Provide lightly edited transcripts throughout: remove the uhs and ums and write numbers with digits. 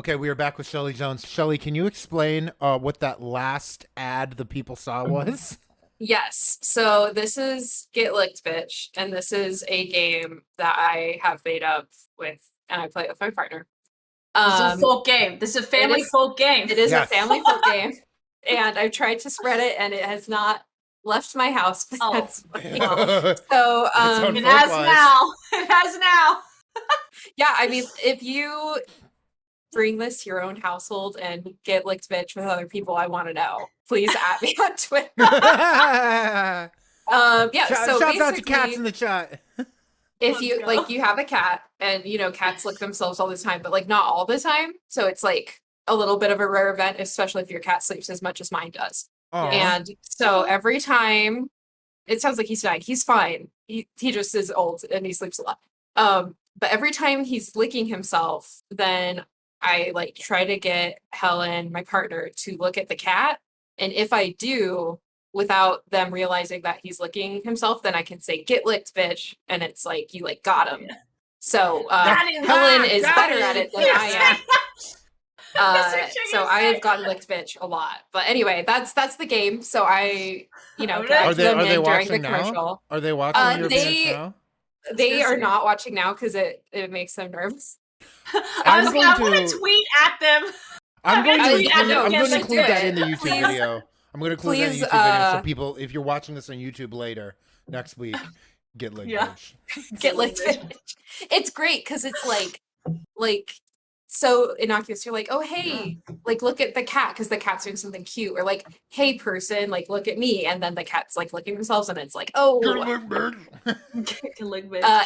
Okay, we are back with Shelley Jones. Shelley, can you explain what that last ad the people saw was? Yes. So this is Get Licked Bitch, and this is a game that I have made up with, and I play it with my partner. This is a folk game. This is a family folk game. It is Yes. a family folk game, and I've tried to spread it, and it has not left my house. Oh. That's funny. So, So It has now. It has now. yeah, I mean, if you bring this to your own household and get licked bitch with other people, I want to know. Please at me on Twitter. Yeah, so shouts out to basically, cats in the chat. if Let's you go. like, you have a cat, and cats lick themselves all the time, but like not all the time. So it's like a little bit of a rare event, especially if your cat sleeps as much as mine does. Aw. And so every time, it sounds like he's dying. He's fine. He just is old and he sleeps a lot. But every time he's licking himself, then I like try to get Helen, my partner, to look at the cat. And if I do, without them realizing that he's licking himself, then I can say, "Get licked, bitch," and it's like you like got him. So Helen is better at it than I am. So I have gotten licked bitch a lot. But anyway, that's the game. So I, Are they during the watching now? commercial. Are they watching your they- videos now? They are not watching now because it makes them nervous. I'm going gonna to- tweet at them. I'm going to tweet at them. include, I'm Yes, going to I include do that it. in the YouTube Please- video. I'm going to include that in the please, YouTube video so people, if you're watching this on YouTube later, next week, get licked, Yeah. bitch. Get licked bitch. It's great because it's like so innocuous. You're like, oh hey, like look at the cat because the cat's doing something cute, or like, hey person, like look at me, and then the cat's like licking themselves, and it's like, oh.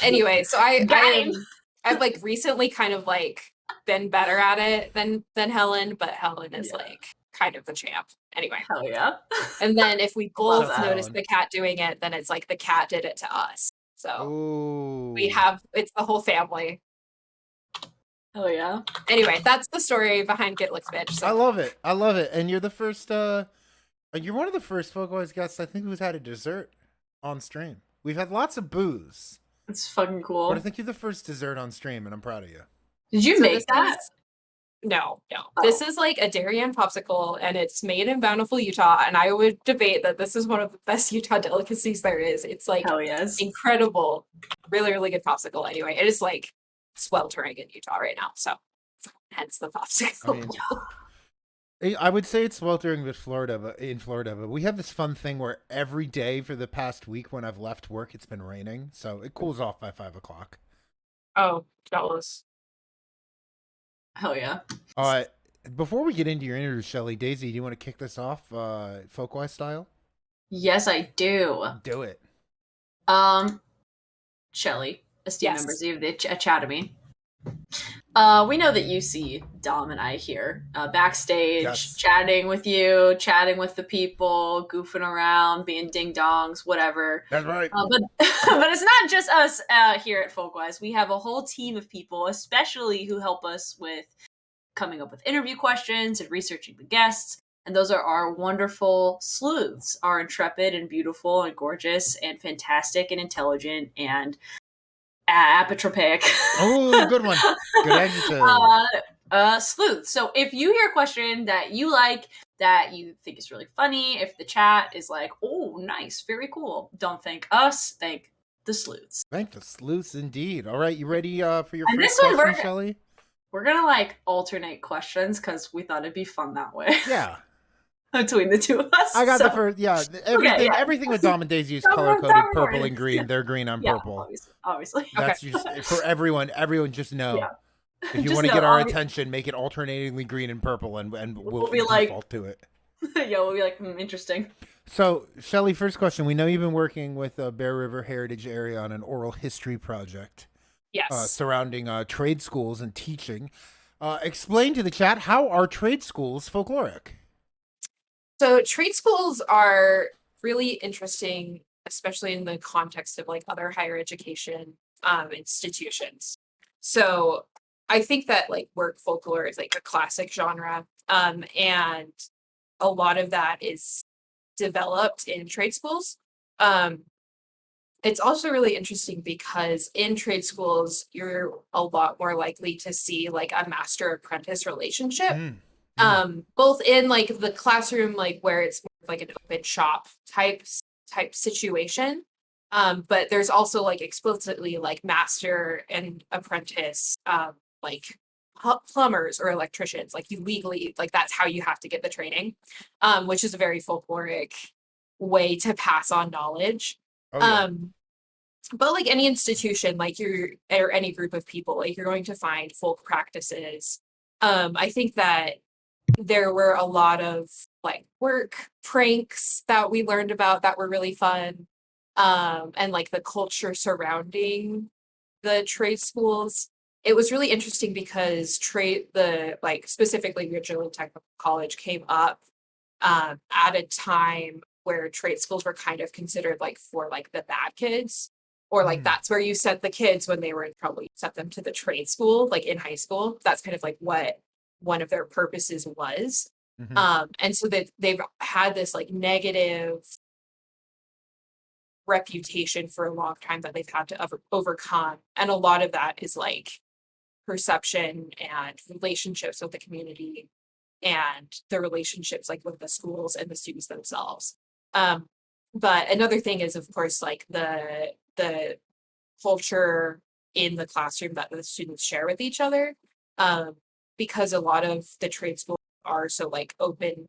Anyway, so I've like recently kind of like been better at it than Helen, but Helen is like kind of the champ. Anyway, Hell yeah. and then if we Love both that. notice the cat doing it, then it's like the cat did it to us. So Ooh. it's the whole family. Hell yeah. Anyway, that's the story behind Get Licked Bitch. So I love it. I love it. And you're the first, you're one of the first Folkboys guests, I think, who's had a dessert on stream. We've had lots of booze, It's fucking cool. but I think you're the first dessert on stream, and I'm proud of you. Did you So make this that? No. Oh. This is like a Darien popsicle, and it's made in Bountiful, Utah. And I would debate that this is one of the best Utah delicacies there is. It's like Hell yes. incredible, really, really good popsicle. Anyway, it is like sweltering in Utah right now, so hence the popsicle. I would say it's sweltering in Florida, but we have this fun thing where every day for the past week when I've left work, it's been raining, so it cools off by 5 o'clock. Oh, jealous. Hell yeah. Before we get into your interview, Shelley, Daisy, do you want to kick this off, Folkwise style? Yes, I do. Do it. Shelley, esteemed Yes. members of the Academy. We know that you see Dom and I here backstage, Yes. chatting with you, chatting with the people, goofing around, being ding dongs, whatever. That's right. But it's not just us here at Folkwise. We have a whole team of people, especially who help us with coming up with interview questions and researching the guests. And those are our wonderful sleuths, our intrepid and beautiful and gorgeous and fantastic and intelligent and apotropaic. Oh, good one. Good adjective. Sleuth. So if you hear a question that you like, that you think is really funny, if the chat is like, oh, nice, very cool, don't thank us, thank the sleuths. Thank the sleuths indeed. All right, you ready for your And first this one question, Shelley? We're gonna like alternate questions because we thought it'd be fun that way Yeah. between the two of us. I got So- the first. Yeah, everything. yeah. Everything with Dom and Daisy is Dom- color coded Dom- purple and green. They're green. I'm Yeah, purple. obviously. That's just for everyone. Everyone, just know. Yeah. If you Just want to know, get our obvi- attention, make it alternatingly green and purple, and we'll be like- default to it. Yeah, we'll be like, interesting. So, Shelley, first question. We know you've been working with Bear River Heritage Area on an oral history project Yes. surrounding trade schools and teaching. Explain to the chat, how are trade schools folkloric? So trade schools are really interesting, especially in the context of like other higher education institutions. So I think that like work folklore is like a classic genre, and a lot of that is developed in trade schools. It's also really interesting because in trade schools, you're a lot more likely to see like a master apprentice relationship. Mm. Mm. Both in like the classroom, like where it's more of, like an open shop type situation. But there's also like explicitly like master and apprentice, like plumbers or electricians, like you legally, like that's how you have to get the training, which is a very folkloric way to pass on knowledge. Oh yeah. Um, but like any institution, like you're or any group of people, like you're going to find folk practices. I think that there were a lot of like work pranks that we learned about that were really fun. And like the culture surrounding the trade schools. It was really interesting because the like specifically Ridgeland Technical College came up at a time where trade schools were kind of considered like for like the bad kids, or like Mm. that's where you sent the kids when they were in trouble. You sent them to the trade school, like in high school. That's kind of like what one of their purposes was. Mhm. And so that they've had this like negative reputation for a long time that they've had to overcome. And a lot of that is like perception and relationships with the community and the relationships like with the schools and the students themselves. But another thing is, of course, like the culture in the classroom that the students share with each other. Because a lot of the trade schools are so like open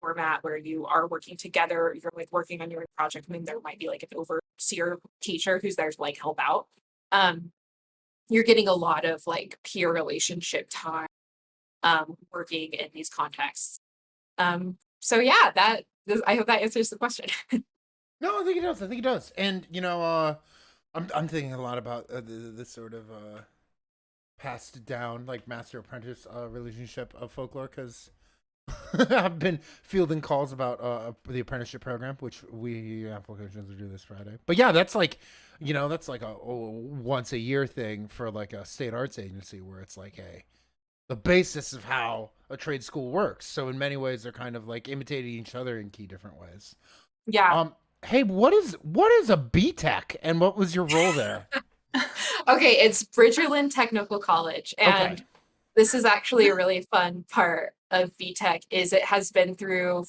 format where you are working together, you're like working on your project. I mean, there might be like an overseer teacher who's there to like help out. You're getting a lot of like peer relationship time working in these contexts. So yeah, I hope that answers the question. No, I think it does. I think it does. And I'm thinking a lot about the sort of passed down like master apprentice relationship of folklore because I've been fielding calls about the apprenticeship program, which we applications will do this Friday. But yeah, that's like, that's like a once a year thing for like a state arts agency where it's like the basis of how a trade school works. So in many ways, they're kind of like imitating each other in key different ways. Yeah. Hey, what is a BTech, and what was your role there? Okay, it's Bridgerland Technical College, and Okay. this is actually a really fun part of BTech is it has been through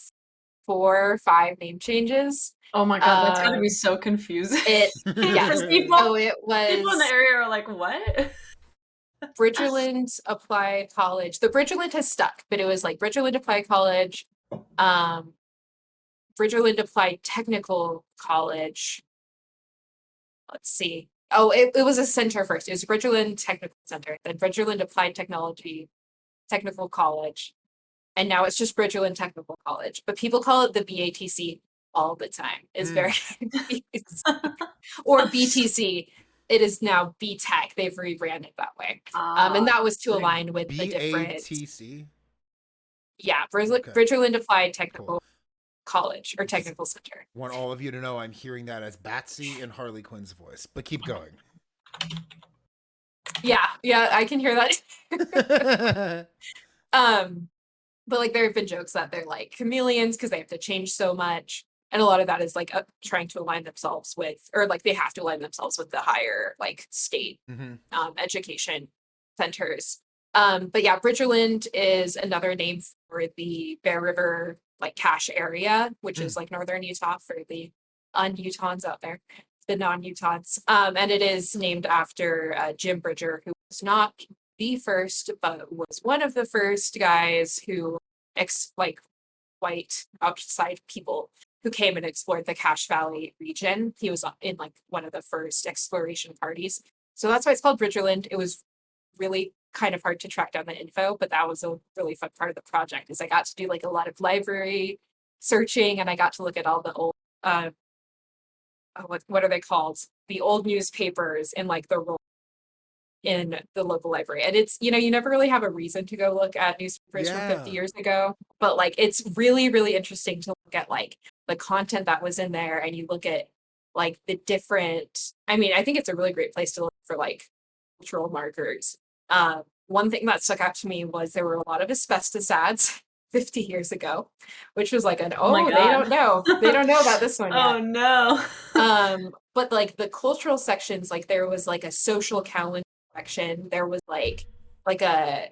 4 or 5 name changes. Oh my god, that's gotta Um, be so confusing. it Because yes. people So it in the was area are like, what? Bridgerland Applied College. The Bridgerland has stuck, but it was like Bridgerland Applied College, um, Bridgerland Applied Technical College. Let's see. Oh, it was a center first. It was Bridgerland Technical Center, then Bridgerland Applied Technology Technical College, and now it's just Bridgerland Technical College. But people call it the BATC all the time. It's very confusing. Or BTC. It is now BTech. They've rebranded that way. And that was to align with the different BATC. Okay. Bridgerland Applied Technical Cool. College or Technical Center. Want all of you to know I'm hearing that as Batsy and Harley Quinn's voice, but keep going. Yeah, I can hear that. But like there have been jokes that they're like chameleons because they have to change so much. And a lot of that is like trying to align themselves with, or like they have to align themselves with the higher like state education centers. But yeah, Bridgerland is another name for the Bear River like cache area, which is like northern Utah for the un-Utahns out there, the non-Utahns. And it is named after Jim Bridger, who was not the first, but was one of the first guys who like white outside people who came and explored the Cache Valley region. He was in like one of the first exploration parties. So that's why it's called Bridgerland. It was really kind of hard to track down the info, but that was a really fun part of the project is I got to do like a lot of library searching and I got to look at all the old what are they called? The old newspapers in like the roll in the local library. And it's, you never really have a reason to go look at newspapers from 50 years ago, but like it's really, really interesting to look at like the content that was in there and you look at like the different, I mean, I think it's a really great place to look for like cultural markers. One thing that stuck out to me was there were a lot of asbestos ads 50 years ago, which was like an, Oh my they God. don't know. They don't know about this one Oh yet. no. But like the cultural sections, like there was like a social calendar section. There was like a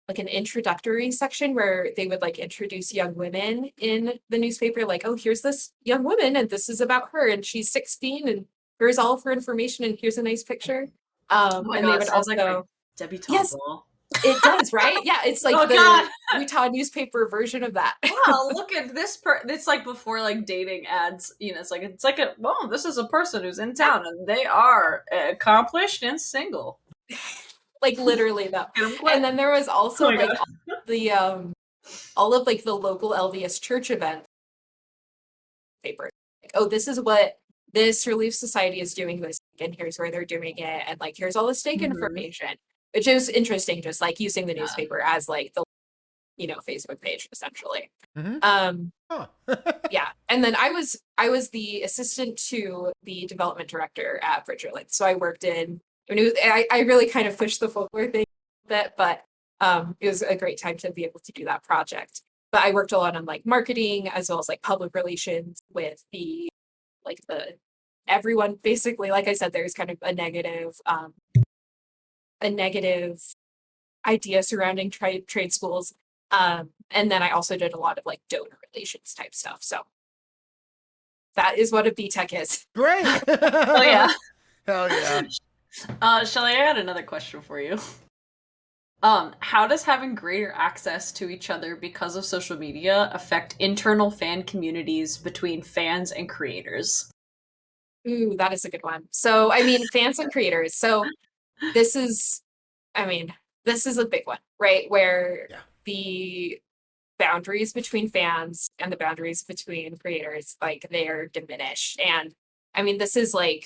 like an introductory section where they would like introduce young women in the newspaper, like, oh, here's this young woman and this is about her and she's 16 and here's all of her information and here's a nice picture. Oh my And God, they would sounds like my also, debutante yes, ball. it does, right? Yeah, it's like Oh the God. Utah newspaper version of that. Wow, look at this it's like before like dating ads, it's like a well, this is a person who's in town and they are accomplished and single. Like literally though. Get 'em quick. And then there was also Oh my like God. all of like the local LDS church events paper. Like, oh, this is what this Relief Society is doing this week, and here's where they're doing it, and like here's all the stake Mhm. information, which is interesting, just like using the Yeah. newspaper as like the Facebook page essentially. Huh. Yeah, and then I was the assistant to the development director at Bridger Link, so I worked in. I really kind of pushed the folklore thing a bit, but it was a great time to be able to do that project. But I worked a lot on like marketing as well as like public relations with the everyone basically. Like I said, there's kind of a negative idea surrounding trade schools. And then I also did a lot of like donor relations type stuff. So that is what a BTech is. Great. Oh yeah. Hell yeah. Shelley, I had another question for you. How does having greater access to each other because of social media affect internal fan communities between fans and creators? Ooh, that is a good one. So, I mean, fans and creators. So this is a big one, right? Where Yeah. the boundaries between fans and the boundaries between creators, like they're diminished. And I mean, this is like,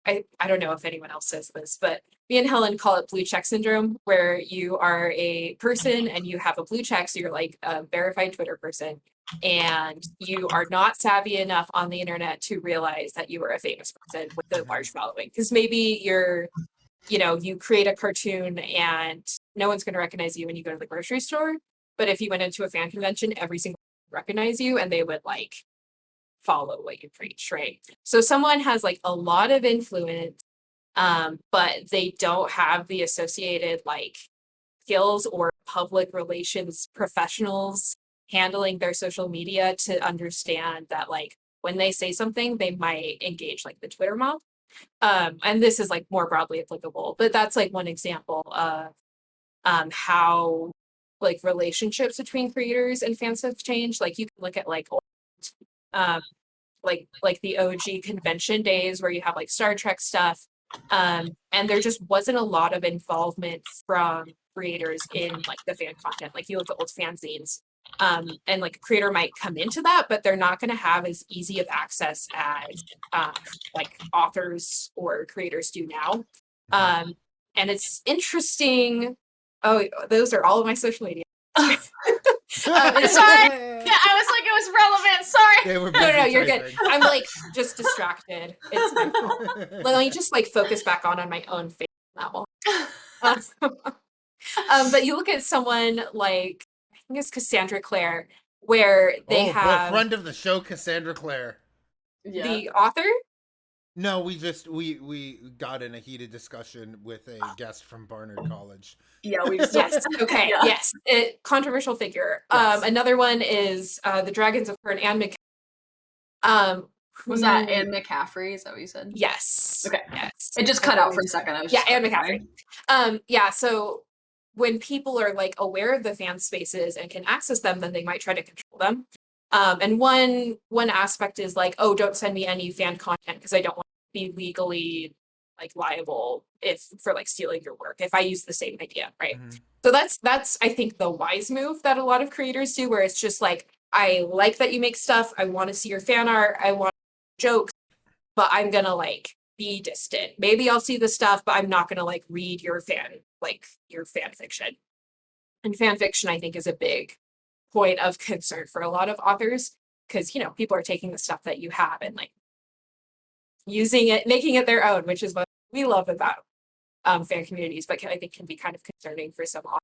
I don't know if anyone else says this, but me and Helen call it blue check syndrome, where you are a person and you have a blue check, so you're like a verified Twitter person, and you are not savvy enough on the internet to realize that you are a famous person with a large following. Because maybe you create a cartoon and no one's going to recognize you when you go to the grocery store. But if you went into a fan convention, every single one would recognize you and they would like follow what you preach, right? So someone has like a lot of influence, but they don't have the associated like skills or public relations professionals handling their social media to understand that like when they say something, they might engage like the Twitter mob. And this is like more broadly applicable, but that's like one example of how like relationships between creators and fans have changed. Like you can look at like um like the OG convention days where you have like Star Trek stuff. And there just wasn't a lot of involvement from creators in like the fan content. Like you look at old fanzines, and like a creator might come into that, but they're not going to have as easy of access as like authors or creators do now. And it's interesting. Oh, those are all of my social media. It's fine. Yeah, I was like, it was relevant. Sorry. They were No, busy you're good. typing. I'm like just distracted. It's my fault. Let me just like focus back on my own face on that one. But you look at someone like I think it's Cassandra Clare, where they have friend of the show, Cassandra Clare. Yeah. the author. No, we got in a heated discussion with a guest from Barnard College. Yeah, we just Yes. Okay. Yeah. Yes. Controversial figure. Yes. Another one is the Dragons of Her and Anne McCaffrey. Was that Anne McCaffrey? Is that what you said? Yes. Okay. Yes. It just cut out for a second. I was Yeah, just Anne clarifying. McCaffrey. Yeah. So when people are like aware of the fan spaces and can access them, then they might try to control them. And one aspect is like, oh, don't send me any fan content because I don't want to be legally like liable for like stealing your work if I use the same idea, right? Mhm. So that's I think the wise move that a lot of creators do, where it's just like, I like that you make stuff, I want to see your fan art, I want jokes, but I'm gonna like be distant. Maybe I'll see the stuff, but I'm not gonna like read your fan fiction. And fan fiction, I think, is a big point of concern for a lot of authors, because people are taking the stuff that you have and like using it, making it their own, which is what we love about fan communities, but I think can be kind of concerning for some authors.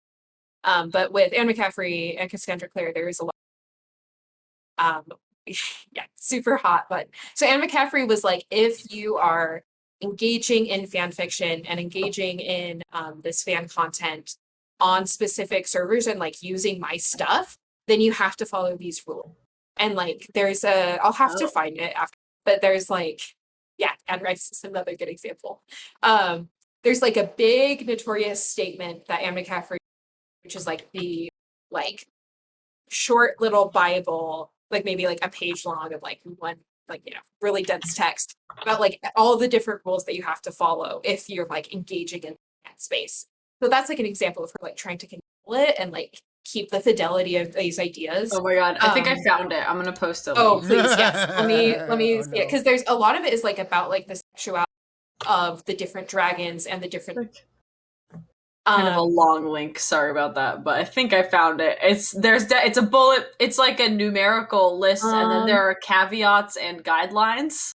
But with Anne McCaffrey and Cassandra Clare, there is a lot. Yeah, super hot. But so Anne McCaffrey was like, if you are engaging in fan fiction and engaging in this fan content on specific servers and like using my stuff, then you have to follow these rules. And like I'll have to find it after, but there's like, yeah, Anne Rice is another good example. There's like a big notorious statement that Anne McCaffrey, which is like the like short little Bible, like maybe like a page long of like one, like, you know, really dense text about like all the different rules that you have to follow if you're like engaging in that space. So that's like an example of her like trying to control it and like keep the fidelity of these ideas. Oh my god, I think I found it. I'm gonna post it. Oh, please, yes. Let me Oh, see it, because there's a lot of it is like about like the sexuality of the different dragons and the different kind of a long link. Sorry about that, but I think I found it. It's a bullet. It's like a numerical list, and then there are caveats and guidelines.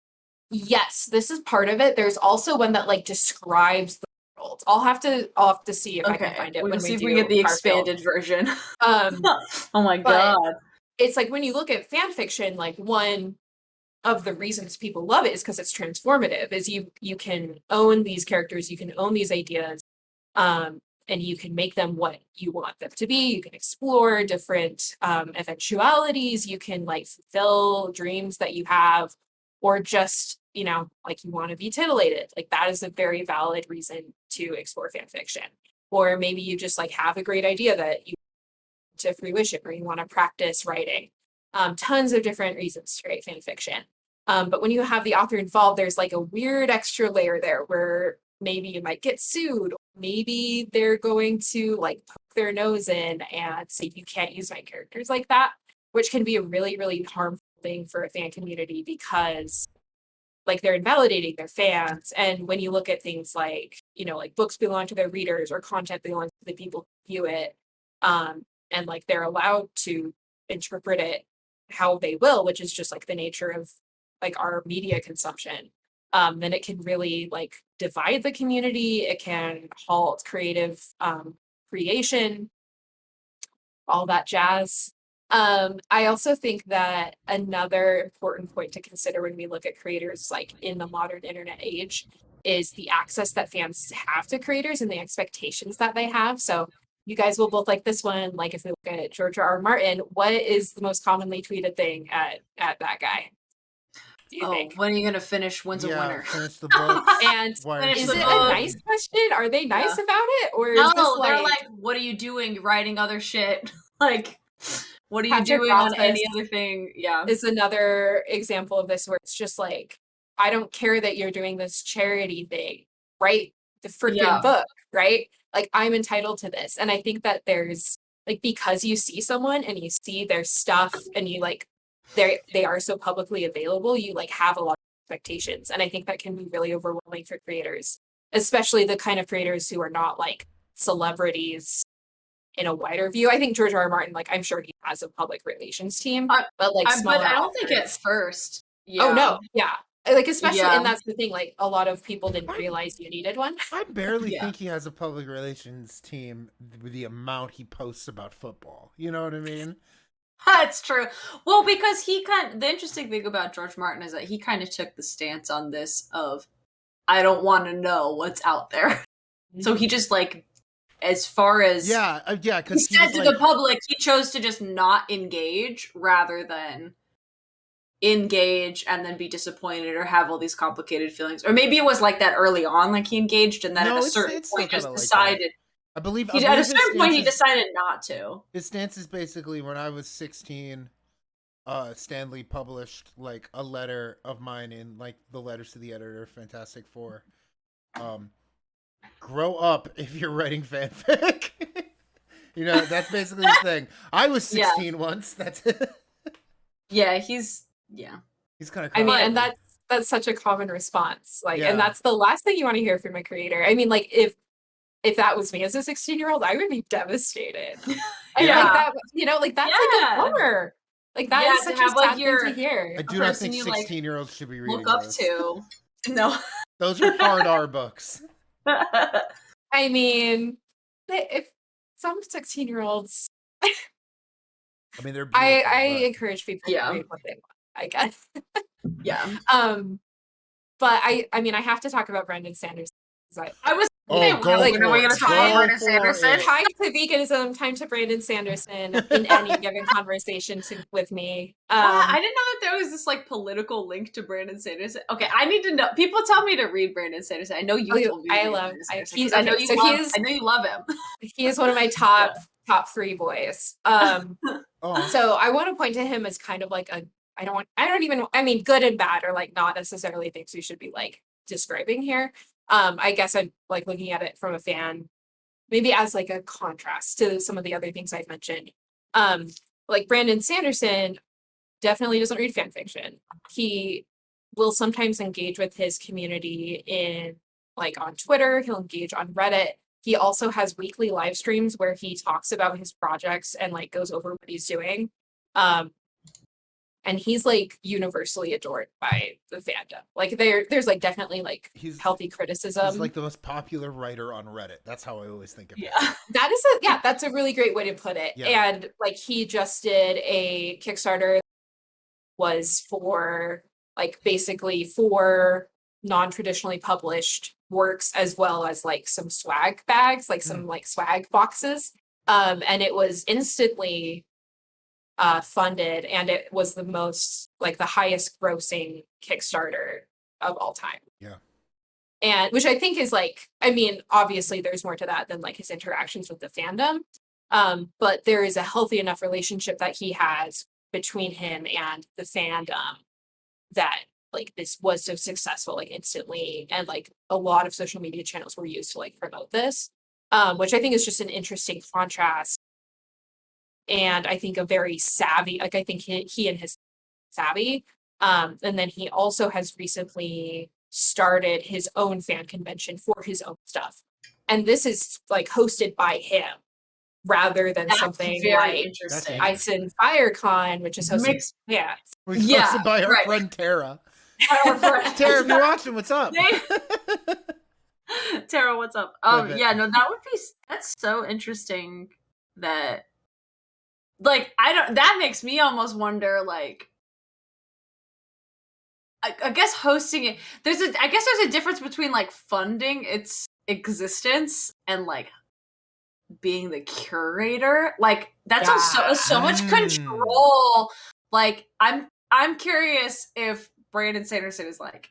Yes, this is part of it. There's also one that like describes the world. I'll have to see if I can find it. We'll when see if do we get the Garfield. expanded version. Oh my god! It's like when you look at fan fiction, like one of the reasons people love it is because it's transformative. Is you can own these characters, you can own these ideas, and you can make them what you want them to be. You can explore different eventualities. You can like fulfill dreams that you have, or just, you know, like you want to be titillated. Like that is a very valid reason to explore fan fiction. Or maybe you just like have a great idea that you to fruition, or you want to practice writing. Tons of different reasons to write fan fiction. But when you have the author involved, there's like a weird extra layer there where maybe you might get sued. Maybe they're going to like poke their nose in and say, you can't use my characters like that, which can be a really, really harmful thing for a fan community, because like they're invalidating their fans. And when you look at things like, you know, like books belong to their readers or content belongs to the people who view it, and like they're allowed to interpret it how they will, which is just like the nature of like our media consumption, then it can really like divide the community. It can halt creative creation, all that jazz. I also think that another important point to consider when we look at creators like in the modern internet age is the access that fans have to creators and the expectations that they have. So you guys will both like this one. Like if we look at George R.R. Martin, what is the most commonly tweeted thing at that guy? Do you think? When are you gonna finish? When's a winner? Finish the book. And Finish is the it book. a nice question? Are they nice about it? Or is No, this they're like, what are you doing? You're writing other shit. Like, what are you Patrick doing on Rothfuss any other thing? Yeah. is another example of this where it's just like, I don't care that you're doing this charity thing. Write the freaking book, right? Like I'm entitled to this. And I think that there's like, because you see someone and you see their stuff and you like they are so publicly available, you like have a lot of expectations. And I think that can be really overwhelming for creators, especially the kind of creators who are not like celebrities in a wider view. I think George R.R. Martin, like I'm sure he has a public relations team, but like but I don't think at first. Yeah. Oh no, yeah. Like especially, and that's the thing, like a lot of people didn't realize you needed one. I barely think he has a public relations team with the amount he posts about football. You know what I mean? That's true. Well, because the interesting thing about George Martin is that he kind of took the stance on this of, I don't want to know what's out there. Mm-hmm. So he just like, as far as because he said to the public, he chose to just not engage rather than engage and then be disappointed or have all these complicated feelings. Or maybe it was like that early on, like he engaged and then at a certain point just decided. I believe at a certain point he decided not to. His stance is basically, when I was 16, Stanley published like a letter of mine in like the letters to the editor, Fantastic Four. Grow up if you're writing fanfic. You know, that's basically his thing. I was 16 once. That's it. Yeah, he's kind of. I mean, and that's such a common response. Like, and that's the last thing you want to hear from a creator. I mean, like if that was me as a 16-year-old, I would be devastated. And like that, you know, like that's like a bummer. Like that is such a sad thing to hear. I do not think 16-year-olds should be reading look up those. To. No, those are hard R books. I mean, if some 16-year-olds. I mean, they're beautiful, I but- encourage people Yeah. to read what they want, I guess. Yeah. But I mean, I have to talk about Brandon Sanderson. I was Oh, saying, go like, for when are we it. going to talk Go about Brandon for Sanderson? it. Time to veganism, time to Brandon Sanderson in any given conversation with me. I didn't know that there was this like political link to Brandon Sanderson. Okay, I need to know. People tell me to read Brandon Sanderson. I know you told me to I read love. Brandon Sanderson, He's 'cause I know okay. you So love. he's I know you love him. he is one of my top 3 boys. Oh, So I want to point to him as kind of like a. I mean, good and bad are like not necessarily things we should be like describing here. I guess I'm like looking at it from a fan, maybe as like a contrast to some of the other things I've mentioned. Like Brandon Sanderson definitely doesn't read fan fiction. He will sometimes engage with his community in like on Twitter, he'll engage on Reddit. He also has weekly live streams where he talks about his projects and like goes over what he's doing. And he's like universally adored by the fandom. Like there's like definitely like healthy criticism. He's like the most popular writer on Reddit. That's how I always think of him. That's a really great way to put it. Yeah. And like he just did a Kickstarter was for like basically for non-traditionally published works as well as like some swag bags, like some like swag boxes. And it was instantly funded, and it was the most like the highest grossing Kickstarter of all time. Yeah. And which I think is like, I mean, obviously there's more to that than like his interactions with the fandom. But there is a healthy enough relationship that he has between him and the fandom that like this was so successful like instantly, and like a lot of social media channels were used to like promote this, which I think is just an interesting contrast. And I think a very savvy, like I think he and his savvy. And then he also has recently started his own fan convention for his own stuff. And this is like hosted by him rather than something very like interesting. Ice and FireCon, which is hosted. Hosted by our friend Tara. Tara, if you're watching, what's up? Tara, what's up? Yeah, no, that's so interesting that like that makes me almost wonder like I guess hosting it I guess there's a difference between like funding its existence and like being the curator. Like that's so much control. Like I'm curious if Brandon Sanderson is like,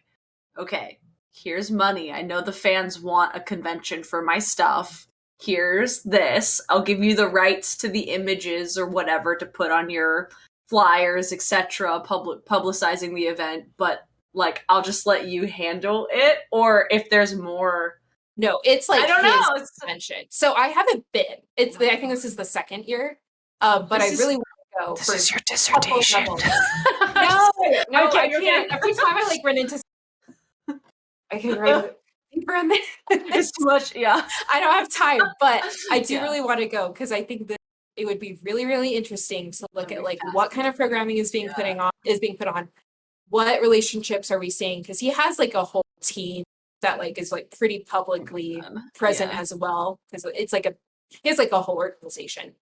okay, here's money. I know the fans want a convention for my stuff. Here's this. I'll give you the rights to the images or whatever to put on your flyers, etc., publicizing the event, but like I'll just let you handle it. Or if there's more. No, it's like I don't know. Convention. So I haven't been. I think this is the second year. But I really want to go. This is your dissertation. No, I Okay. can't. Every time I like run into, I can write a paper on this. It's too much. Yeah, I don't have time, but I do really want to go because I think that it would be really, really interesting to look at like what kind of programming is being put on, what relationships are we seeing? Because he has like a whole team that like is like pretty publicly present as well. Because it's like he has like a whole organization.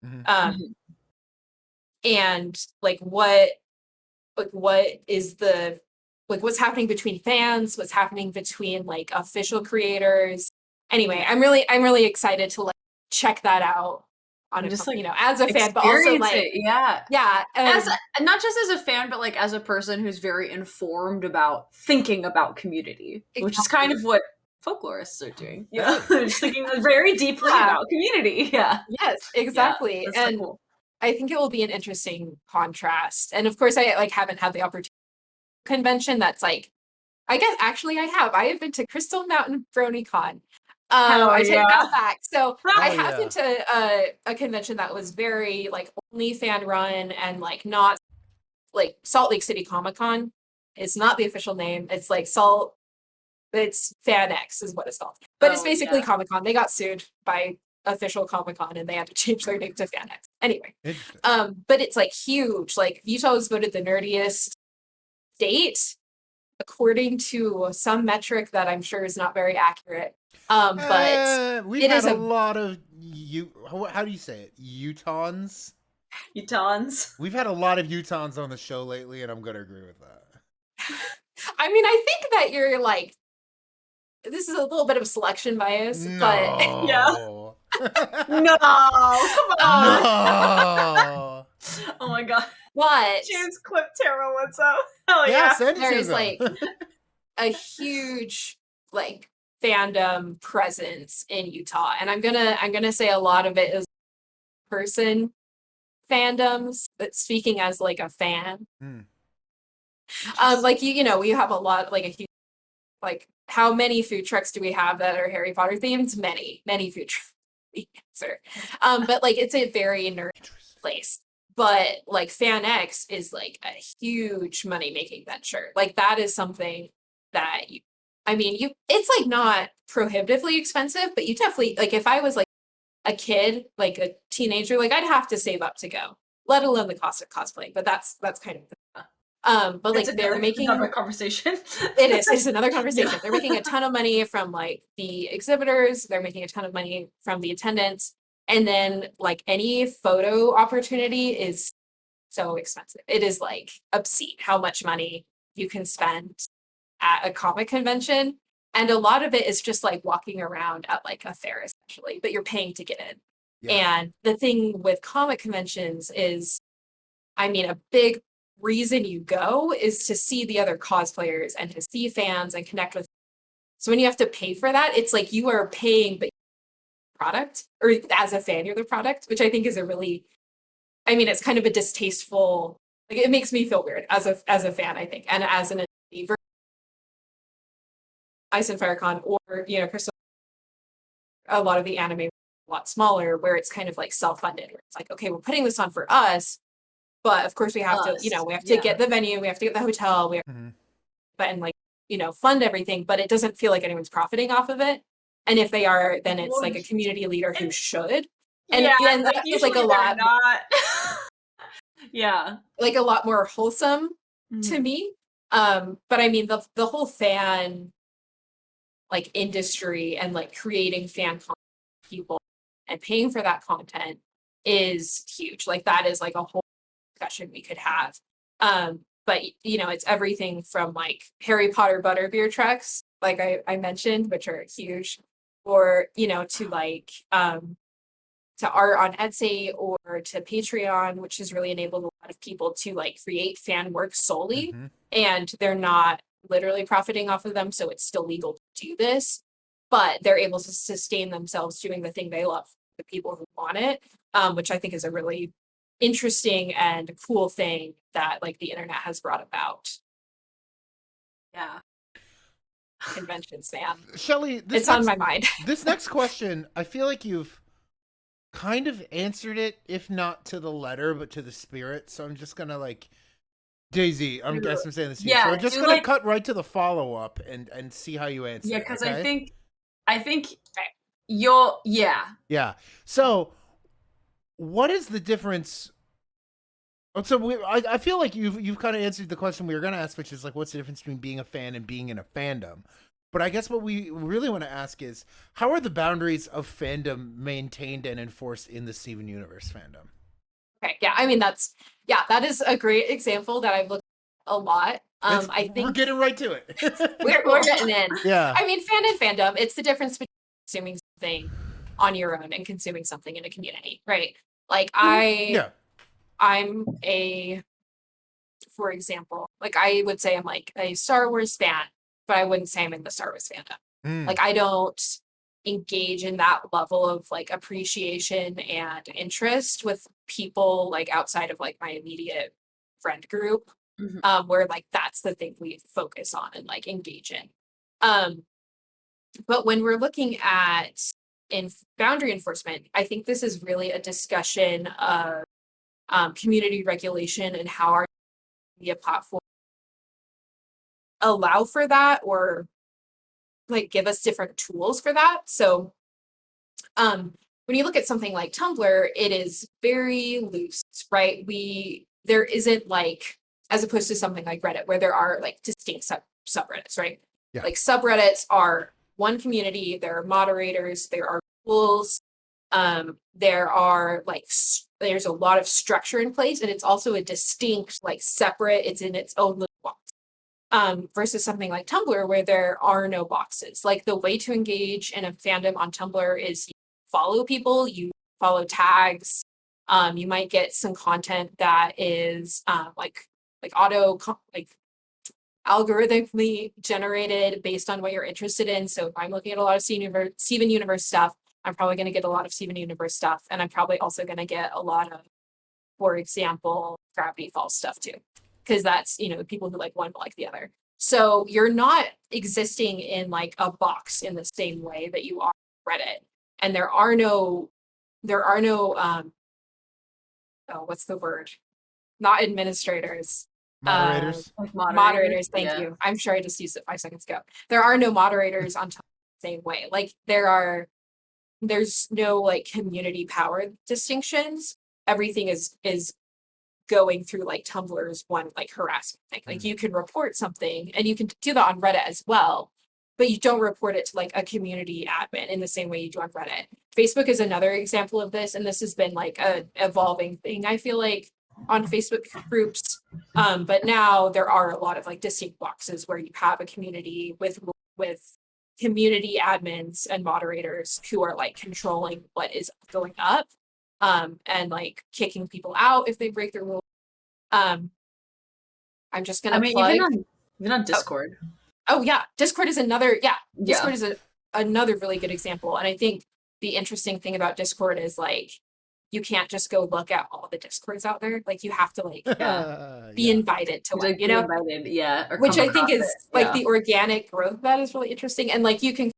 And like what is the like what's happening between fans, what's happening between like official creators. Anyway, I'm really excited to like check that out on just like, as a fan, but also like as not just as a fan, but like as a person who's very informed about thinking about community, which is kind of what folklorists are doing. Just thinking very deeply about community. Yes, exactly. And so cool. I think it will be an interesting contrast. And of course, I like haven't had the opportunity convention that's like, I guess actually I have been to Crystal Mountain BronyCon. I take that back. So I have been to a convention that was very like only fan run and like not like Salt Lake City Comic-Con. It's not the official name. It's like it's FanX is what it's called. But it's basically Comic-Con. They got sued by official Comic-Con and they had to change their name to FanX. Anyway. But it's like huge. Like Utah was voted the nerdiest state according to some metric that I'm sure is not very accurate. But we've it had is a a lot of how do you say it? Utahns. Utahns. We've had a lot of Utahns on the show lately, and I'm gonna agree with that. I mean, I think that you're like, this is a little bit of selection bias, but Yeah. No. No, come on. No. Oh my god. but James Clip Tarot, what's up? Hell Yeah, yeah. send it there to is them. like a huge like fandom presence in Utah, and I'm gonna say a lot of it is person fandoms, but speaking as like a fan, like you know, we have a lot, like a huge, like how many food trucks do we have that are Harry Potter themed? Many food trucks. The answer, but like it's a very nerd place. But like FanX is like a huge money making venture. Like that is something that you, I mean, you, it's like not prohibitively expensive, but you definitely, like if I was like a kid, like a teenager, like I'd have to save up to go, let alone the cost of cosplay. But that's kind of but like It's they're making another conversation. it's another conversation. Yeah. They're making a ton of money from like the exhibitors, they're making a ton of money from the attendants, and then like any photo opportunity is so expensive. It is like obscene how much money you can spend at a comic convention, and a lot of it is just like walking around at like a fair essentially, but you're paying to get in. Yeah. And the thing with comic conventions is, I mean, a big reason you go is to see the other cosplayers and to see fans and connect with. So when you have to pay for that, it's like you are paying but product, or as a fan you're the product, which I think is a really, I mean, it's kind of a distasteful, like it makes me feel weird as a fan, I think, and as an achiever. Ice and FireCon, or you know, Crystal, a lot of the anime a lot smaller, where it's kind of like self-funded, where it's like, okay, we're putting this on for us, but of course we have to, you know, we have to get the venue, we have to get the hotel, we have, but and like, you know, fund everything, but it doesn't feel like anyone's profiting off of it. And if they are, then it's like a community leader who should. And and that is like a lot not. Yeah. like a lot more wholesome to me. But I mean the whole fan like industry and like creating fan content for people and paying for that content is huge. Like that is like a whole discussion we could have. But you know, it's everything from like Harry Potter butterbeer trucks, like I mentioned, which are huge, or you know, to like to art on Etsy or to Patreon, which has really enabled a lot of people to like create fan work solely, and they're not literally profiting off of them, so it's still legal to do this, but they're able to sustain themselves doing the thing they love, the people who want it, which I think is a really interesting and cool thing that like the internet has brought about. Yeah. Conventions, man. Shelley, It's on my mind. This next question, I feel like you've kind of answered it, if not to the letter, but to the spirit. So I'm just gonna like Daisy, I'm saying this to you. So I'm just gonna like, cut right to the follow-up and see how you answer. Yeah, because okay? I think you'll Yeah. So what is the difference? So I feel like you've kind of answered the question we were going to ask, which is like, what's the difference between being a fan and being in a fandom? But I guess what we really want to ask is, how are the boundaries of fandom maintained and enforced in the Steven Universe fandom? Okay, yeah, I mean that is a great example that I've looked at a lot. I think we're getting right to it. we're getting in. Yeah. I mean, fan and fandom, it's the difference between consuming something on your own and consuming something in a community, right? Like I'm a, for example, like I would say I'm like a Star Wars fan, but I wouldn't say I'm in the Star Wars fandom. Like I don't engage in that level of like appreciation and interest with people like outside of like my immediate friend group, where like that's the thing we focus on and like engage in. But when we're looking at boundary enforcement, I think this is really a discussion of community regulation and how our media platform allow for that, or like give us different tools for that. So when you look at something like Tumblr, it is very loose, right? There isn't like, as opposed to something like Reddit, where there are like distinct subreddits, right? Yeah. Like subreddits are one community, there are moderators, there are rules, there are like there's a lot of structure in place, and it's also a distinct, like separate, it's in its own little box. Versus something like Tumblr where there are no boxes. Like the way to engage in a fandom on Tumblr is you follow people, you follow tags, you might get some content that is like algorithmically generated based on what you're interested in. So if I'm looking at a lot of Steven Universe stuff, I'm probably going to get a lot of Steven Universe stuff, and I'm probably also going to get a lot of, for example, Gravity Falls stuff too, because that's, you know, people who like one but like the other. So you're not existing in like a box in the same way that you are Reddit, and there are no oh, what's the word? Not administrators. Moderators. Like Moderators, thank yeah. you. I'm sure I just used it 5 seconds ago. There are no moderators on Tumblr the same way. Like there's no like community power distinctions. Everything is going through like Tumblr's one like harassment thing. Like you can report something, and you can do that on Reddit as well, but you don't report it to like a community admin in the same way you do on Reddit. Facebook is another example of this, and this has been like a evolving thing, I feel like, on Facebook groups. But now there are a lot of like distinct boxes where you have a community with community admins and moderators who are like controlling what is going up, and like kicking people out if they break the rules. I'm just gonna plug. Even on Discord. Oh yeah, Discord is another. Yeah, Yeah. Discord is another really good example, and I think the interesting thing about Discord is like you can't just go look at all the Discords out there. Like you have to like be invited to one, Like, you know, invited, yeah, or which come I think across is it, like yeah. the organic growth of that is really interesting. And like you can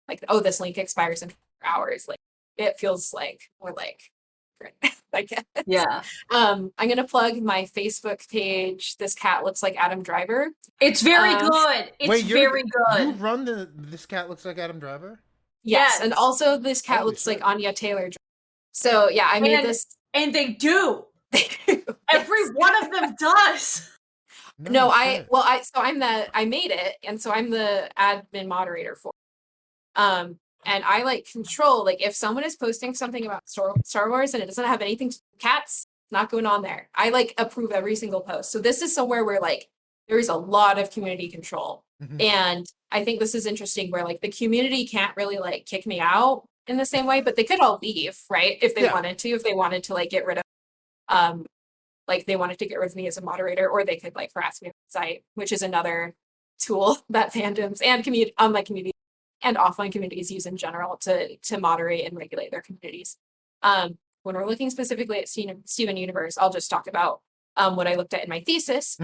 like, oh, this link expires in 4 hours. Like it feels like more like great, I guess. Yeah. I'm gonna plug my Facebook page. This cat looks like Adam Driver. It's very good. It's Wait, very good. You run This Cat Looks Like Adam Driver? Yes, and also this cat Holy looks shit. like Anya Taylor. So yeah, I made this. And they do. Every one of them does. No, shit. I made it, and so I'm the admin moderator for it. And I like control, like if someone is posting something about Star Wars and it doesn't have anything to do with cats, not going on there. I like approve every single post. So this is somewhere where like there is a lot of community control. And I think this is interesting where like the community can't really like kick me out in the same way, but they could all leave, right? If they wanted to like get rid of like they wanted to get rid of me as a moderator, or they could like harass me on the site, which is another tool that fandoms and online community and offline communities use in general to moderate and regulate their communities. When we're looking specifically at Steven Universe, I'll just talk about what I looked at in my thesis,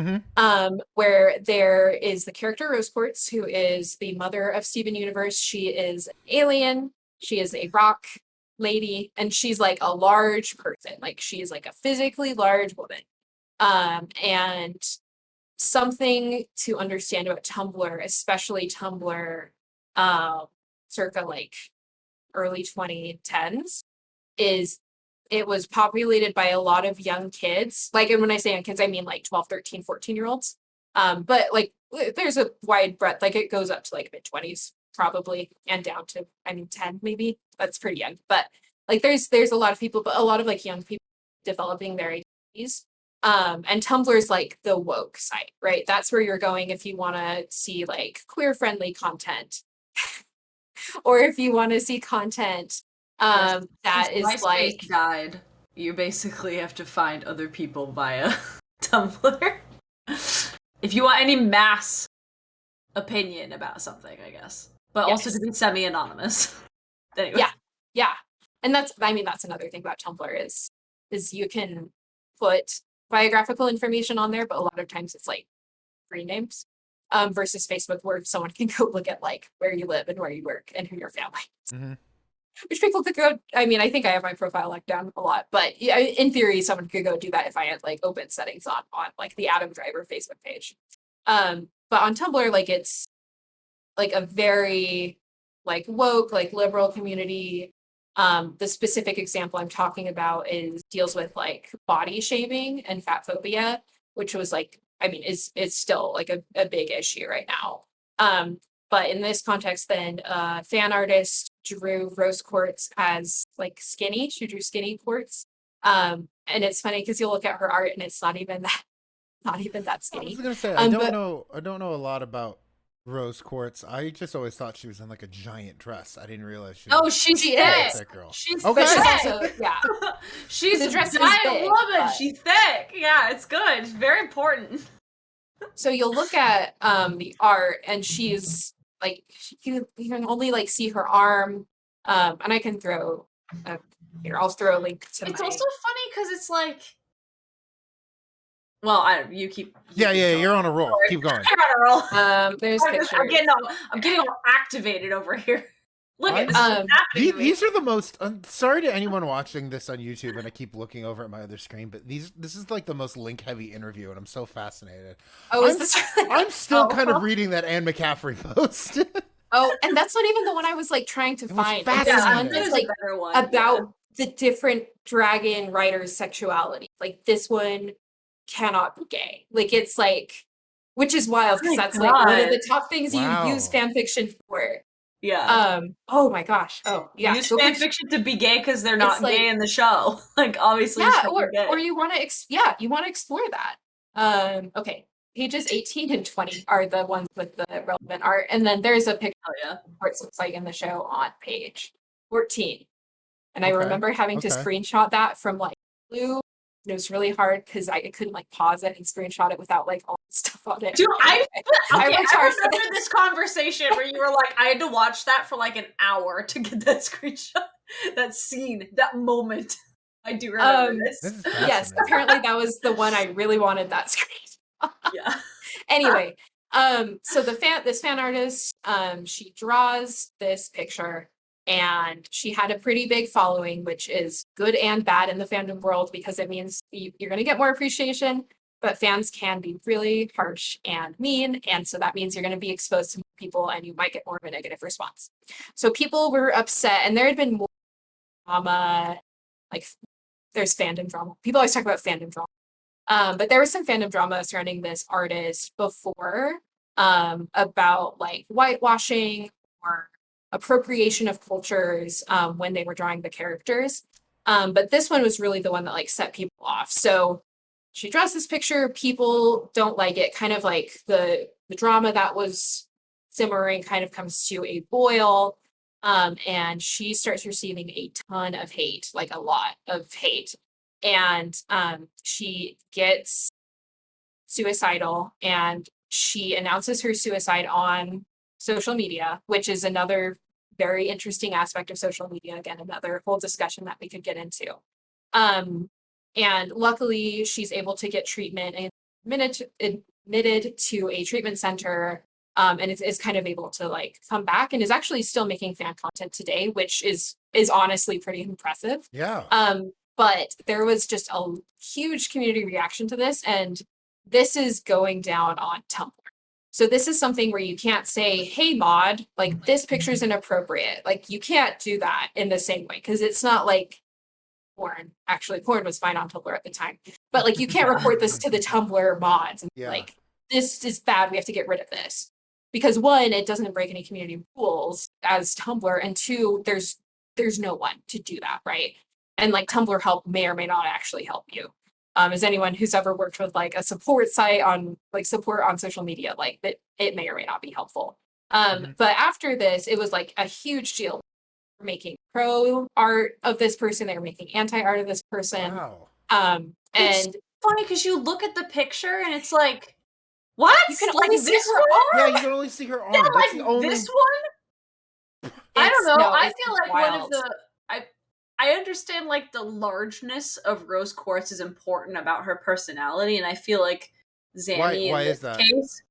where there is the character Rose Quartz, who is the mother of Steven Universe. She is an alien. She is a rock lady, and she's like a large person. Like she's like a physically large woman. And something to understand about Tumblr, especially Tumblr, circa like early 2010s, is it was populated by a lot of young kids. Like, and when I say young kids, I mean like 12, 13, 14-year-olds. But like there's a wide breadth, like it goes up to like mid-20s probably, and down to 10 maybe. That's pretty young. But like there's a lot of people, but a lot of like young people developing their identities. And Tumblr's like the woke site, right? That's where you're going if you want to see like queer friendly content, or if you want to see content that is MySpace like died. You basically have to find other people via Tumblr if you want any mass opinion about something, I guess, but also to be semi-anonymous. Anyway. Yeah, and that's another thing about Tumblr is you can put biographical information on there, but a lot of times it's like screen names, versus Facebook, where someone can go look at like where you live and where you work and who your family is. Which people could go. I mean, I think I have my profile locked down a lot, but yeah, in theory, someone could go do that if I had like open settings on like the Adam Driver Facebook page. But on Tumblr, like it's like a very like woke, like liberal community. The specific example I'm talking about deals with like body shaming and fat phobia, which was like I mean, is still like a big issue right now. But in this context, then fan artist drew rose quartz as like skinny. She drew skinny quartz. And it's funny because you look at her art and it's not even that I skinny. was gonna say I don't But know a lot about Rose Quartz. I just always thought she was in like a giant dress. I didn't realize she was Oh, she's She thick. is. a thick girl. She's Okay. but she's thick. also yeah. She's The a dress is giant big, woman. but- She's thick. Yeah, it's good. It's very important. So you'll look at the art and she's like you can only like see her arm. And I can throw here, I'll throw a link to It's my also funny because it's like, well, you keep. Yeah, going. you're on a roll. Sorry. Keep going. You're on a roll. there's pictures. I'm getting all activated over here. Look at this. Is what's happening to me. These are the most. Sorry to anyone watching this on YouTube, and I keep looking over at my other screen, but this is like the most link-heavy interview, and I'm so fascinated. Oh, is this I'm still kind Oh. of reading that Anne McCaffrey post. Oh, and that's not even the one I was like trying to It was find. fascinating. This Yeah, one there's is a like better one. about the different dragon writers' sexuality. Like this one cannot be gay. Like it's like, which is wild because Oh my that's like one of God. the top things Wow. you use fan fiction for. Yeah. Oh my gosh. Oh yeah. Use So fan picture- fiction to be gay because they're not It's like- gay in the show. Like obviously, yeah, it's fucking gay. or you want to you want to explore that. Okay. Pages 18 and 20 are the ones with the relevant art, and then there's a picture Oh yeah. of what it looks like in the show on page 14. And I Okay, remember having to okay. screenshot that from like Blue. It was really hard because I couldn't like pause it and screenshot it without like all the stuff on it. Dude, I I okay, worked I hard for remember this conversation where you were like, I had to watch that for like an hour to get that screenshot, that scene, that moment. I do remember This this. is Yes, fascinating. apparently that was the one I really wanted that screen. Yeah. Anyway, so this fan artist, she draws this picture and she had a pretty big following, which is good and bad in the fandom world because it means you're going to get more appreciation, but fans can be really harsh and mean. And so that means you're going to be exposed to more people and you might get more of a negative response. So people were upset and there had been more drama, like there's fandom drama. People always talk about fandom drama. But there was some fandom drama surrounding this artist before about like whitewashing or appropriation of cultures when they were drawing the characters. But this one was really the one that like set people off. So she draws this picture, people don't like it, kind of like the drama that was simmering kind of comes to a boil. And she starts receiving a ton of hate, like a lot of hate. And she gets suicidal and she announces her suicide on social media, which is another very interesting aspect of social media. Again, another whole discussion that we could get into. And luckily, she's able to get treatment and admitted to a treatment center. And is kind of able to like come back and is actually still making fan content today, which is honestly pretty impressive. Yeah. But there was just a huge community reaction to this, and this is going down on Tumblr. So this is something where you can't say, hey, mod, like this picture is inappropriate. Like you can't do that in the same way because it's not like porn. Actually, porn was fine on Tumblr at the time. But like you can't report this to the Tumblr mods and Yeah. like, this is bad. We have to get rid of this. Because one, it doesn't break any community rules as Tumblr, and two, there's no one to do that, right? And like Tumblr help may or may not actually help you. As anyone who's ever worked with like a support site on like support on social media, like that it may or may not be helpful. But after this, it was like a huge deal. They're making pro art of this person, they were making anti art of this person. Wow. It's And funny because you look at the picture and it's like, what? you can like only see this her one? Yeah, you can only see her arm. Yeah, That's like the only. this one? I don't it's- know. no, I it's feel like one of wild. the I understand like the largeness of Rose Quartz is important about her personality, and I feel like Zanny Why in is this that? case.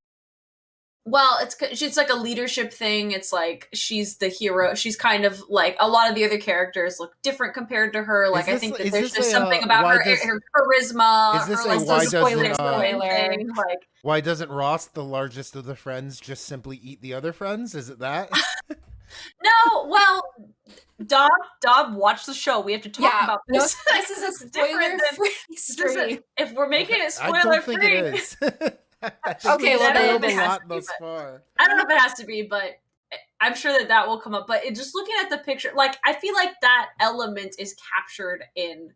Well, it's like a leadership thing. It's like she's the hero. She's kind of like a lot of the other characters look different compared to her. Like I this- think that is there's this just a, something about why her does- her charisma. is this her, a like, why the doesn't, spoilers spoiler. thing, like Why doesn't Ross, the largest of the friends, just simply eat the other friends? Is it that? no. Well, Dob, watch the show. We have to talk about no, this. this is a different than- spoiler-free This is stream. If we're making it I spoiler don't think free, it is. I think Okay, we've well, then spoiled it a has lot to be, thus but- far. I don't know if it has to be, but I'm sure that will come up. But just looking at the picture, like I feel like that element is captured in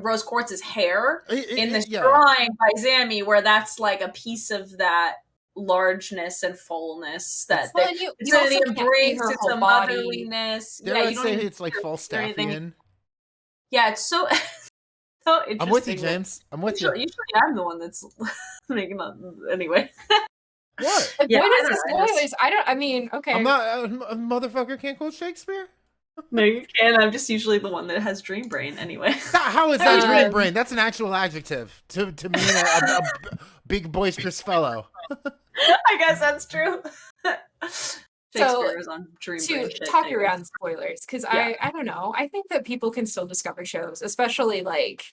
Rose Quartz's hair in this Yeah. drawing by Zammy, where that's like a piece of that largeness and fullness that Well, and you it's also an can't see embrace, her it's whole a body. motherliness. Dare Yeah, I you don't say even it's like see her or anything. Falstaffian? Yeah, it's so so interesting. I'm with you, James. I'm with you. Usually I'm the one that's making that anyway. What? Yeah, What I is don't this know, I just- spoilers? I don't. I mean, okay. I'm not a motherfucker. Can't quote Shakespeare. No, you can. I'm just usually the one that has dream brain anyway. How is that dream Um, brain? That's an actual adjective to mean a big boisterous fellow. I guess that's true. Shakespeare was on dream brain to shit. talk anyway. around spoilers, because Yeah. I don't know. I think that people can still discover shows, especially like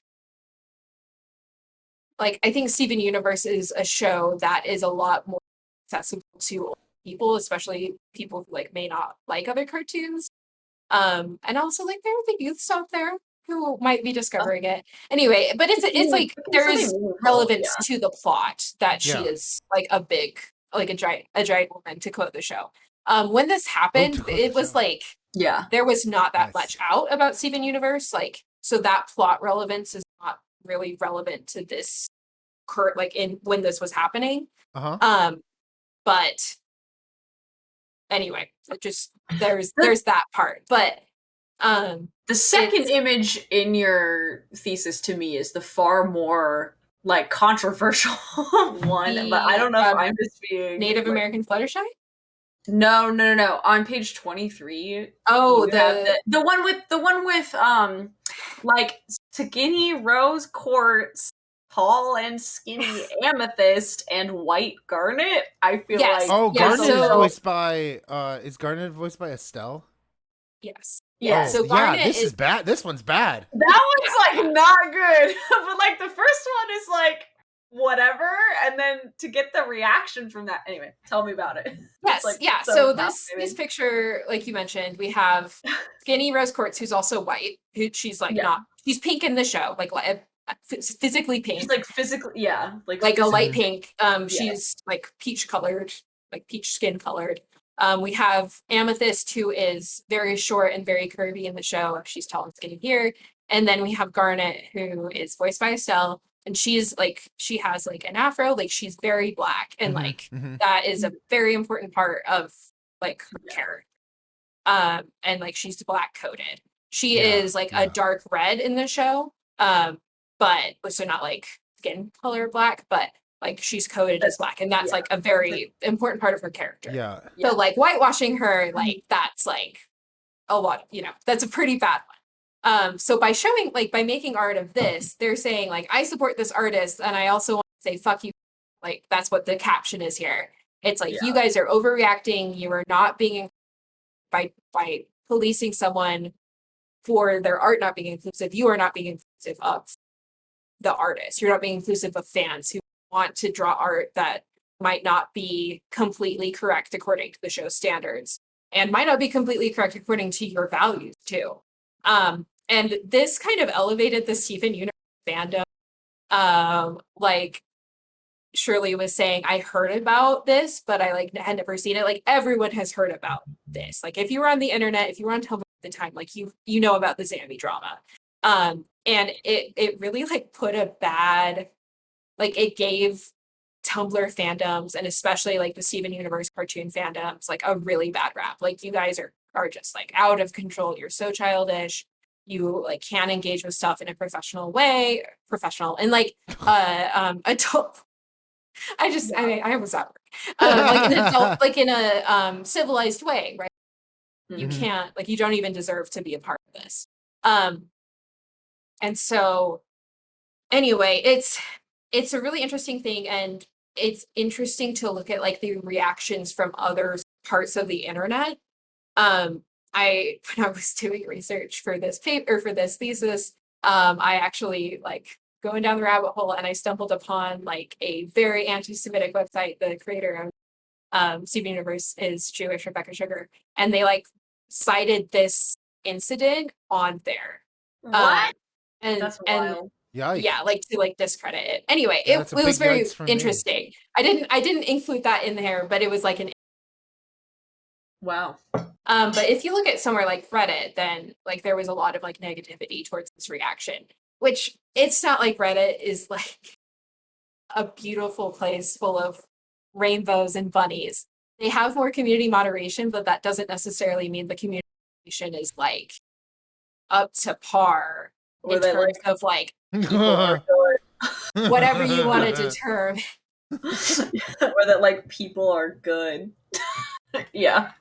I think Steven Universe is a show that is a lot more accessible to older people, especially people who like may not like other cartoons. And also like there are the youths out there who might be discovering it. Anyway, but it's like It can there still be is meaningful, relevance yeah. to the plot that she Yeah. is like a giant woman, to quote the show. When this happened, to quote it the was show. like Yeah. there was not that Nice. much out about Steven Universe, like so that plot relevance is not really relevant to this current like in when this was happening. Uh-huh. But anyway, it just there's that part. But The second It's- image in your thesis to me is the far more like controversial one, but I don't know if I'm just being Native like, American Fluttershy? No. On page 23, Oh, you have the one with like skinny rose quartz, tall and skinny amethyst, and white garnet. I feel Yes. like Oh, Yeah, Garnet is so- voiced by is Garnet voiced by Estelle? yes. Yeah, Oh, so Garnet this is bad. This one's bad. that one's like not good, but like the first one is like whatever, and then to get the reaction from that. Anyway, tell me about it. Yes, It's, like, yeah. so So this fascinating. picture, like you mentioned, we have skinny Rose Quartz, who's also white. Who she's like Yeah. not. She's pink in the show, like physically pink, She's like physically, yeah, like a physically- light pink. She's like peach colored, like peach skin colored. We have Amethyst, who is very short and very curvy in the show. She's tall and skinny here. And then we have Garnet, who is voiced by Estelle, and she's like she has like an afro, like she's very black, and Mhm, like mhm. that is a very important part of like her character. And like she's black coated. She Yeah, is like yeah. a dark red in the show. But so not like skin color black, but like she's coded as black, and that's yeah. like a very important part of her character. Yeah. Yeah. So like whitewashing her, like that's like a lot, that's a pretty bad one. So by showing like by making art of this, they're saying like I support this artist and I also want to say fuck you. Like that's what the caption is here. It's like you guys are overreacting, you are not being by policing someone for their art not being inclusive, you are not being inclusive of the artist. You're not being inclusive of fans who want to draw art that might not be completely correct according to the show standards and might not be completely correct according to your values too. And this kind of elevated the Steven Universe fandom. Like Shirley was saying, I heard about this, but I like had never seen it. Like everyone has heard about this. Like if you were on the internet, if you were on Tumblr at the time, like you know about the Zambi drama. And it really like put a bad, like it gave Tumblr fandoms and especially like the Steven Universe cartoon fandoms like a really bad rap. Like you guys are just like out of control. You're so childish. You like can't engage with stuff in a professional way, and like adult. I was at work. Like an adult, like in a civilized way, right? You Mhm. can't, like you don't even deserve to be a part of this. And so anyway, it's a really interesting thing, and it's interesting to look at like the reactions from other parts of the internet. When I was doing research for this paper for this thesis, I actually like going down the rabbit hole and I stumbled upon like a very anti-Semitic website. The creator of Steven Universe is Jewish, Rebecca Sugar, and they like cited this incident on there. What? And That's and wild. Yikes. like to like discredit it. Anyway, Yeah, it that's a was big very yikes from me. interesting. I didn't include that in there, but it was like an Wow. but if you look at somewhere like Reddit, then like there was a lot of like negativity towards this reaction, which it's not like Reddit is like a beautiful place full of rainbows and bunnies. They have more community moderation, but that doesn't necessarily mean the community moderation is like up to par Or in they terms of like people are good. whatever you want to determine. Or that like people are good. Yeah.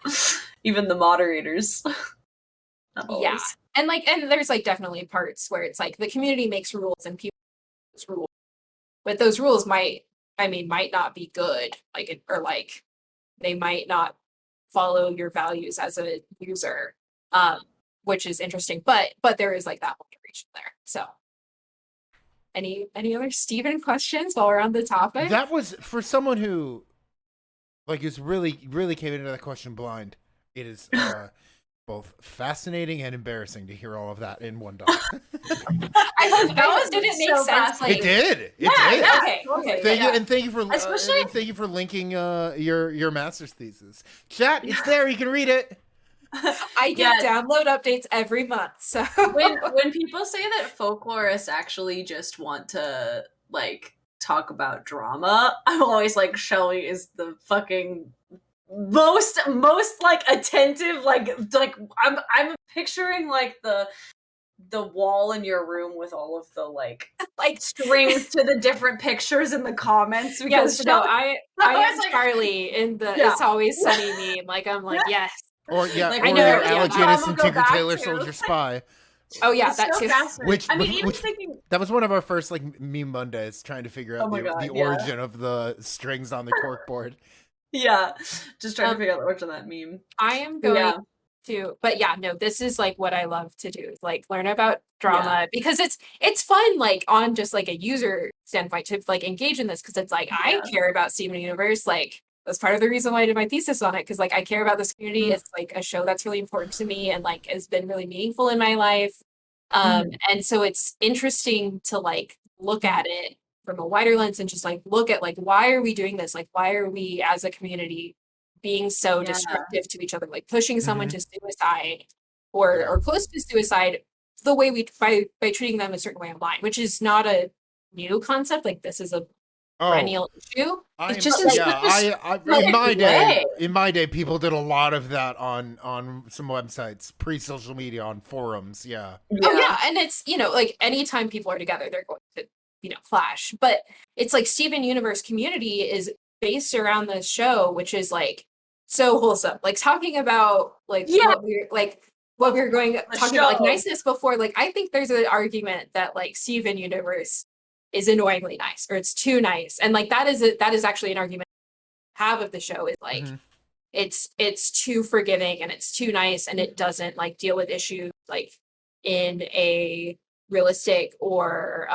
Even the moderators. Not Yeah. always. And there's like definitely parts where it's like the community makes rules and people make rules, but those rules might not be good, or like they might not follow your values as a user, which is interesting. But there is like that moderation there. So any other Steven questions while we're on the topic? That was for someone who like is really came into that question blind. It is both fascinating and embarrassing to hear all of that in one doc. I hope did it make so sense? Like, It did. It Yeah, did. yeah. Okay. Thank Yeah. you, and thank you for Especially- and thank you for linking your master's thesis. Chat, it's there. You can read it. I get download updates every month. So when people say that folklorists actually just want to like talk about drama, I'm always like, Shelley is the fucking most like attentive, like I'm picturing like the wall in your room with all of the like strings to the different pictures in the comments, because yes, no, I am like, Charlie in the Yeah. It's Always Sunny meme. Like I'm like, yes. Or yeah, Like, or I know, your yeah, Alec I'm Guinness gonna and go Tinker back Tailor to- Soldier Spy. Oh yeah, it's that so too. fascinating. Which- I mean, even which- thinking That was one of our first like meme Mondays, trying to figure out Oh my the God, yeah. origin of the strings on the corkboard. yeah, just trying to Um, figure out the origin of that meme. I am But going yeah. to, but yeah, no, this is like what I love to do, like learn about drama because it's fun, like on just like a user standpoint to like engage in this, because it's like I Yeah. care about Steven Universe, like that's part of the reason why I did my thesis on it, because like I care about this community. It's like a show that's really important to me and like has been really meaningful in my life. And so it's interesting to like look at it from a wider lens and just like look at like, why are we doing this? Like, why are we as a community being so Yeah. destructive to each other, like pushing someone Mhm. to suicide or Yeah. or close to suicide the way we by treating them a certain way online, which is not a new concept. Like this is a perennial issue. I'm, just is yeah, I like in my way. day, people did a lot of that on some websites, pre-social media, on forums. Yeah, Oh yeah, and it's, like anytime people are together, they're going to, clash. But it's like Steven Universe community is based around this show, which is like so wholesome. Like talking about like Yeah. what we were talking about like show. niceness before. Like I think there's an argument that like Steven Universe is annoyingly nice, or it's too nice. And like that is actually an argument I have of the show, is like Mhm. it's too forgiving and it's too nice, and it doesn't like deal with issues like in a realistic or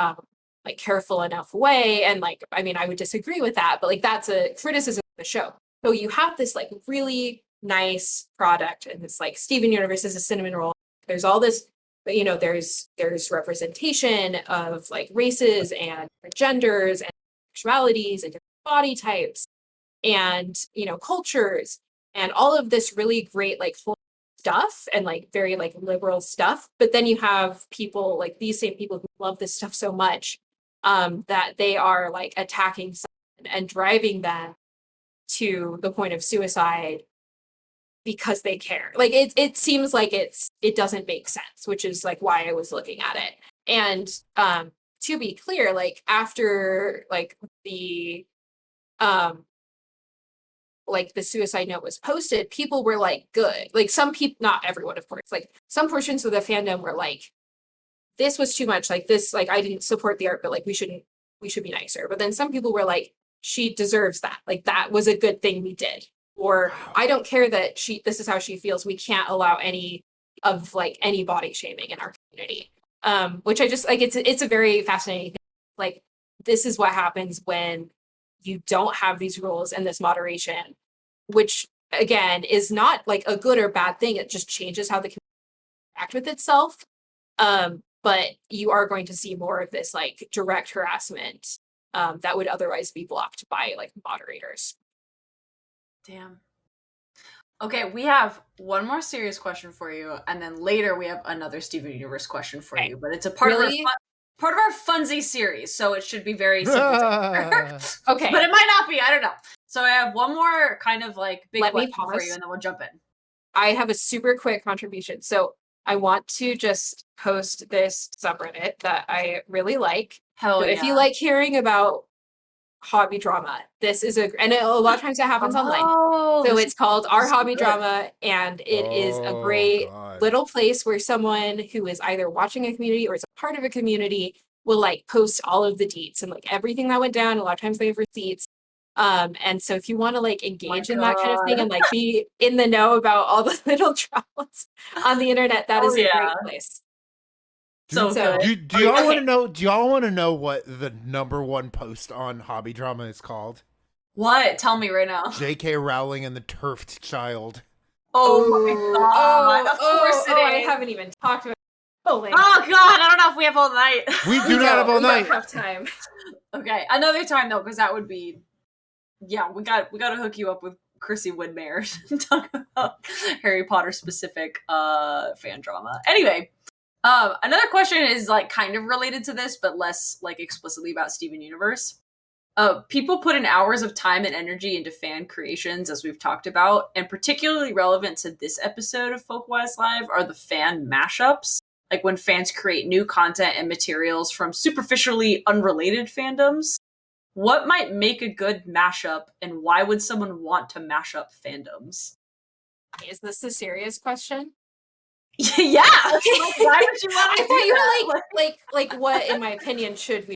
like careful enough way. And like I mean I would disagree with that, but like that's a criticism of the show. So you have this like really nice product, and this like Steven Universe is a cinnamon roll. There's all this, but there's representation of like races and genders and sexualities and different body types and cultures and all of this really great like whole stuff and like very like liberal stuff. But then you have people like these same people who love this stuff so much that they are like attacking someone and driving them to the point of suicide because they care. Like it seems like it doesn't make sense, which is like why I was looking at it. And to be clear, like after like the suicide note was posted, people were like, good. Like some people, not everyone, of course, like some portions of the fandom were like, this was too much. Like this, like I didn't support the art, but like we should be nicer. But then some people were like, she deserves that. Like that was a good thing we did. Or I don't care that this is how she feels. We can't allow any body shaming in our community. Which I just like, it's a very fascinating thing. Like this is what happens when you don't have these rules and this moderation, which again is not like a good or bad thing. It just changes how the community act with itself. but you are going to see more of this like direct harassment that would otherwise be blocked by like moderators. Damn. Okay, we have one more serious question for you, and then later we have another Steven Universe question for you. But it's a part Really? of our funsy series, so it should be very simple. Okay. But it might not be. I don't know. So I have one more kind of like big Let me question for pause. you, and then we'll jump in. I have a super quick contribution. So I want to just post this subreddit that I really like. Hell So yeah. if you like hearing about hobby drama, this is and a lot of times it happens online. So it's called Our Hobby Drama, and it is a great little place where someone who is either watching a community or is a part of a community will like post all of the deets and like everything that went down. A lot of times they have receipts. And so if you want to like engage in that kind of thing and like be in the know about all the little dramas on the internet, that is a great place. So good. Do y'all want to know? Do y'all want to know what the #1 post on hobby drama is called? What? Tell me right now. J.K. Rowling and the Turfed Child. Oh my god! Of course it is. I haven't even talked about. Oh god! I don't know if we have all night. We do not have all night. We don't have time. Okay, another time though, because that would be. Yeah, we got to hook you up with Chrissy Widmare to talk about Harry Potter specific fan drama. Anyway, another question is like kind of related to this, but less like explicitly about Steven Universe. People put in hours of time and energy into fan creations, as we've talked about, and particularly relevant to this episode of Folkwise Live are the fan mashups, like when fans create new content and materials from superficially unrelated fandoms. What might make a good mashup, and why would someone want to mash up fandoms? Is this a serious question? Yeah. Okay. Why would you want to? I thought you were like what, in my opinion, should we?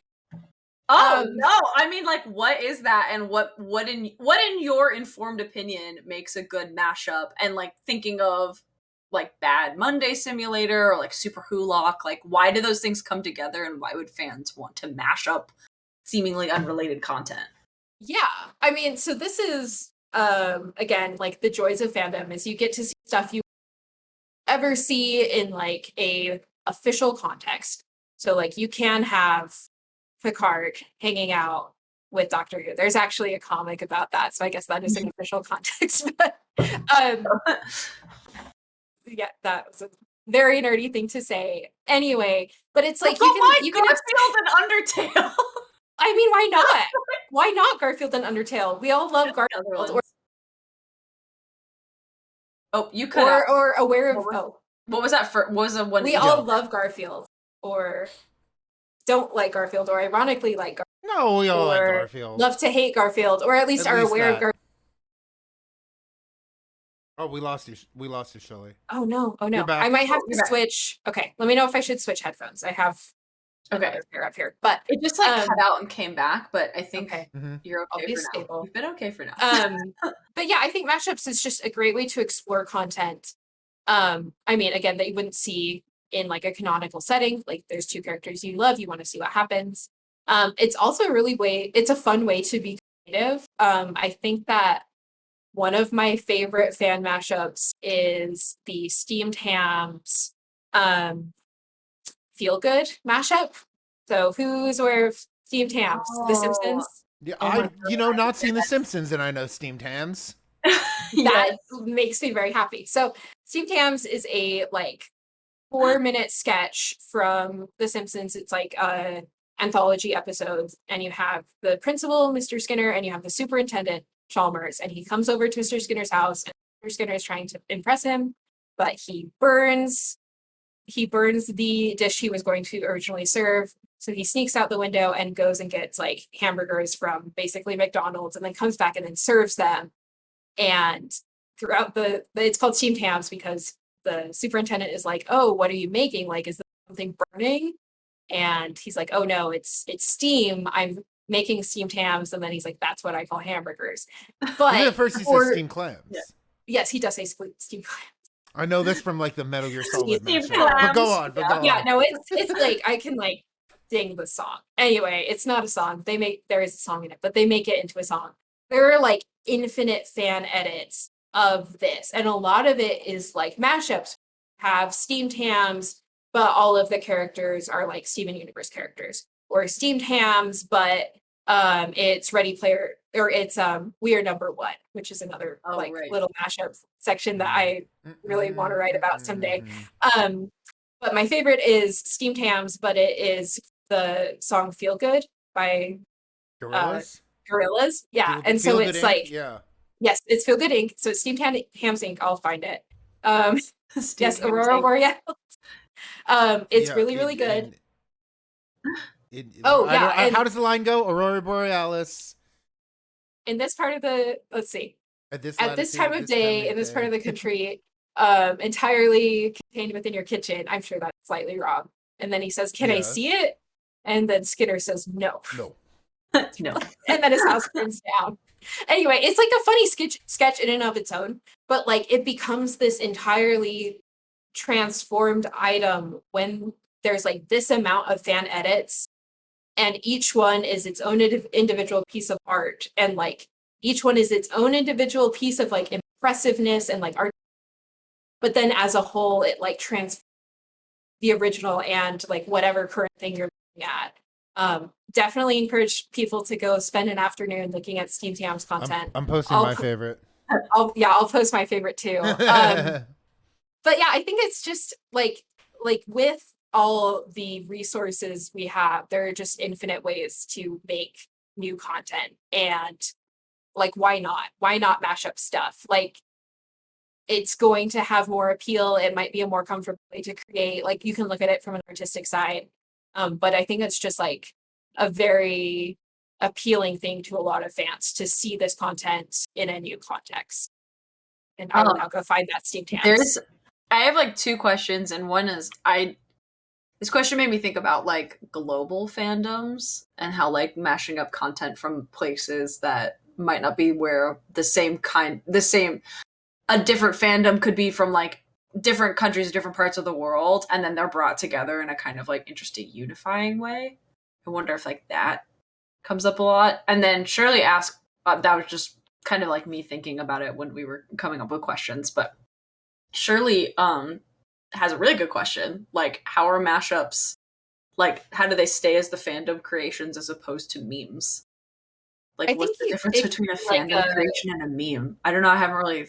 Oh no! I mean, like, what is that, and what in your informed opinion makes a good mashup? And like thinking of like Bad Monday Simulator or like Super Hulock, like why do those things come together, and why would fans want to mash up seemingly unrelated content? Yeah, I mean, so this is again like the joys of fandom is you get to see stuff you ever see in like a official context. So like you can have Picard hanging out with Doctor Who. There's actually a comic about that, so I guess that is an official context. But yeah, that was a very nerdy thing to say. Anyway, but it's like you can Garfield and Undertale. I mean, why not? Why not Garfield and Undertale? We all love Garfield. You cut out. Or Aware of. What was that for? What was the one? We all love Garfield, or don't like Garfield, or ironically like Garfield. No, we all like Garfield. Love to hate Garfield, or at least are aware of Garfield. Oh, we lost you. We lost you, Shelley. Oh no! I might have to switch. Okay, let me know if I should switch headphones. I have pair up here, but it just like cut out and came back. But I think you're okay I'll be for stable. now. You've been okay for now. But yeah, I think mashups is just a great way to explore content. I mean, again, that you wouldn't see in like a canonical setting. Like there's two characters you love, you want to see what happens. It's also it's a fun way to be creative. I think that one of my favorite fan mashups is the Steamed Hams Feel Good mashup. So who's aware of Steamed Hams? The Simpsons? Yeah, I've not seen The Simpsons, and I know Steamed Hams. That makes me very happy. So Steamed Hams is a like 4-minute sketch from The Simpsons. It's like anthology episodes, and you have the principal, Mr. Skinner, and you have the superintendent, Chalmers, and he comes over to Mr. Skinner's house, and Mr. Skinner is trying to impress him, but he burns the dish he was going to originally serve. So he sneaks out the window and goes and gets like hamburgers from basically McDonald's, and then comes back and then serves them. And throughout it's called Steamed Hams because the superintendent is like, "Oh, what are you making? Like, is there something burning?" And he's like, "Oh no, it's steam. I'm making steamed hams." And then he's like, "That's what I call hamburgers." But at first he says steamed clams. Yeah. Yes, he does say steamed clams. I know this from like the Metal Gear Solid steamed mashup. clams. But go on. Yeah, no, it's like I can like ding the song. Anyway, it's not a song. There is a song in it, but they make it into a song. There are like infinite fan edits of this, and a lot of it is like mashups. Have steamed hams but all of the characters are like Steven Universe characters, or Steamed Hams, but it's Ready Player, or it's We Are Number One, which is another little mashup section that I really want to write about someday. But my favorite is Steamed Hams, but it is the song Feel Good by Gorillaz. Yeah. And so it's like, yes, it's Feel Good Inc. So it's Steamed Hams Inc. I'll find it. Yes, Aurora Borealis. It's really, really good. How does the line go? Aurora Borealis. In this part of the, let's see. At this time of day, in this part of the country, entirely contained within your kitchen. I'm sure that's slightly wrong. And then he says, "Can I see it?" And then Skinner says, "No." No. And then his house burns down. Anyway, it's like a funny sketch in and of its own, but like it becomes this entirely transformed item when there's like this amount of fan edits, and each one is its own individual piece of art, and like each one is its own individual piece of like impressiveness and like art. But then as a whole, it like transforms the original and like whatever current thing you're looking at. Definitely encourage people to go spend an afternoon looking at Steamed Hams content. I'm posting my favorite. I'll post my favorite too. But yeah, I think it's just like with all the resources we have, there are just infinite ways to make new content. And like, why not? Why not mash up stuff? Like, it's going to have more appeal. It might be a more comfortable way to create. Like, you can look at it from an artistic side. But I think it's just like a very appealing thing to a lot of fans to see this content in a new context. And I will now go find that Steamed Hams. I have like two questions, and one is this question made me think about like global fandoms and how like mashing up content from places that might not be where a different fandom could be from like different countries, different parts of the world, and then they're brought together in a kind of like interesting unifying way. I wonder if like that comes up a lot. And then Shirley asked, that was just kind of like me thinking about it when we were coming up with questions, but Shirley has a really good question. Like, how are mashups, like, how do they stay as the fandom creations as opposed to memes? Like, what's the difference between a fandom creation and a meme? I don't know. I haven't really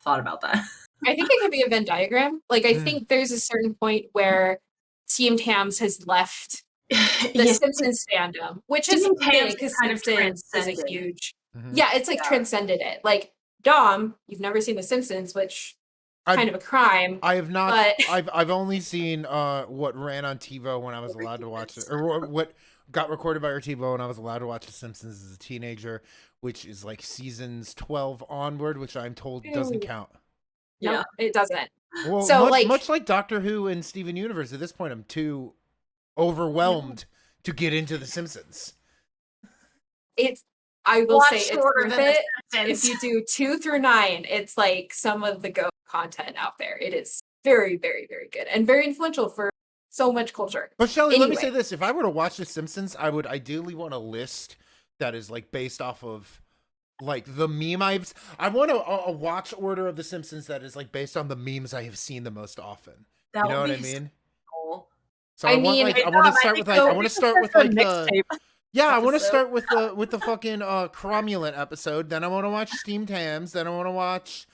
thought about that. I think it could be a Venn diagram. Like, I think there's a certain point where Steamed Hams has left the Simpsons fandom, which is big because Simpsons is a huge... Yeah, it's like transcended it. Like, Dom, you've never seen The Simpsons, which... kind of a crime. I have not. But... I've only seen what ran on TiVo when I was allowed to watch it, or what got recorded by our TiVo when I was allowed to watch The Simpsons as a teenager, which is like seasons 12 onward, which I'm told doesn't count. No, it doesn't. Well, so much like Doctor Who and Steven Universe, at this point, I'm too overwhelmed to get into The Simpsons. I will say it's worth it. If you do 2 through 9, it's like some of the go content out there. It is very, very, very good and very influential for so much culture. But Shelley, let me say this. If I were to watch The Simpsons, I would ideally want a list that is like based off of like the meme I want a watch order of The Simpsons that is like based on the memes I have seen the most often. You know what I mean? Cool. So I want to start with I want to start with the fucking cromulent episode. Then I want to watch Steamed Hams. Then I want to watch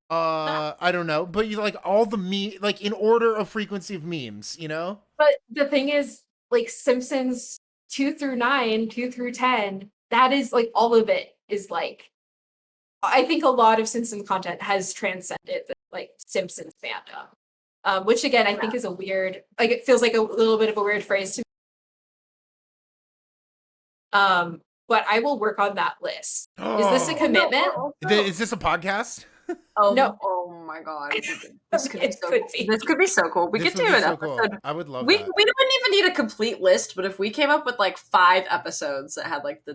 I don't know, but you like all the like in order of frequency of memes, you know? But the thing is, like Simpsons 2 through 9, 2 through 10, that is like all of it is like, I think a lot of Simpsons content has transcended the like Simpsons fandom. Which again, I think is a weird, like it feels like a little bit of a weird phrase to me. But I will work on that list. Is this a commitment? Is this a podcast? Oh no! Oh my god! This could be so cool. We could do an episode. Cool. I would love. We wouldn't even need a complete list, but if we came up with like 5 episodes that had like the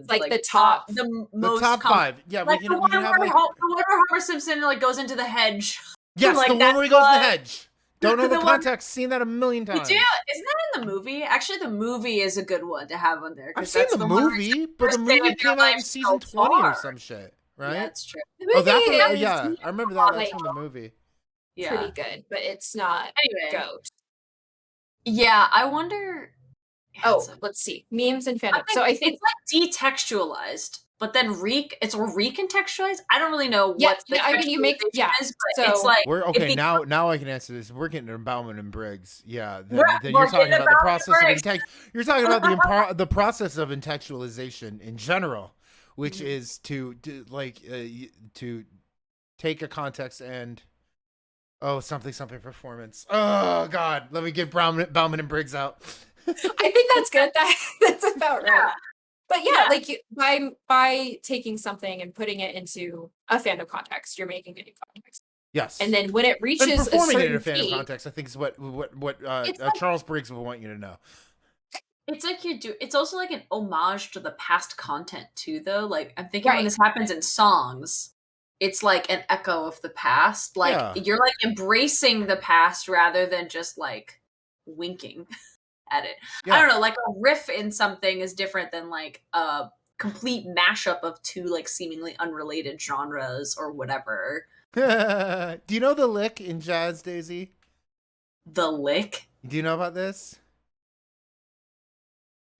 top, the top 5, yeah, like we can have like the one where Homer Simpson like goes into the hedge. Yes, like, the one where he goes in the hedge. Don't know the context. Seen that a million times. Isn't that in the movie? Actually, the movie is a good one to have on there. I've seen the movie, but the movie came out in season 20 or some shit. Right? Yeah, that's true. I remember that. That's from the movie. Yeah. Pretty good, but it's not anyway. GOAT. Yeah, I wonder. Oh, let's see. Memes and fandom. So I think it's like detextualized, but then it's recontextualized. I don't really know yeah, what the I mean you make textualization is, but so it's like We're it okay becomes, now. I can answer this. We're getting to Bauman and Briggs. Yeah, then we're you're talking getting about the about process of Briggs. You're talking about the process of intextualization in general, which is to to take a context and something performance. Oh God, let me get Bauman and Briggs out. I think that's good. That's about right. Yeah. But yeah, Yeah. like by taking something and putting it into a fandom context, you're making a new context. Yes, And then when it and reaches a performing it in a certain fandom peak, context, I think is what it's like, Charles Briggs will want you to know. It's like it's also like an homage to the past content too, though. Like I'm thinking when right. this happens in songs, it's like an echo of the past. Like Yeah. you're like embracing the past rather than just like winking at it. Yeah. I don't know, like a riff in something is different than like a complete mashup of two like seemingly unrelated genres or whatever. Do you know the lick in jazz, Daisy? The lick? Do you know about this?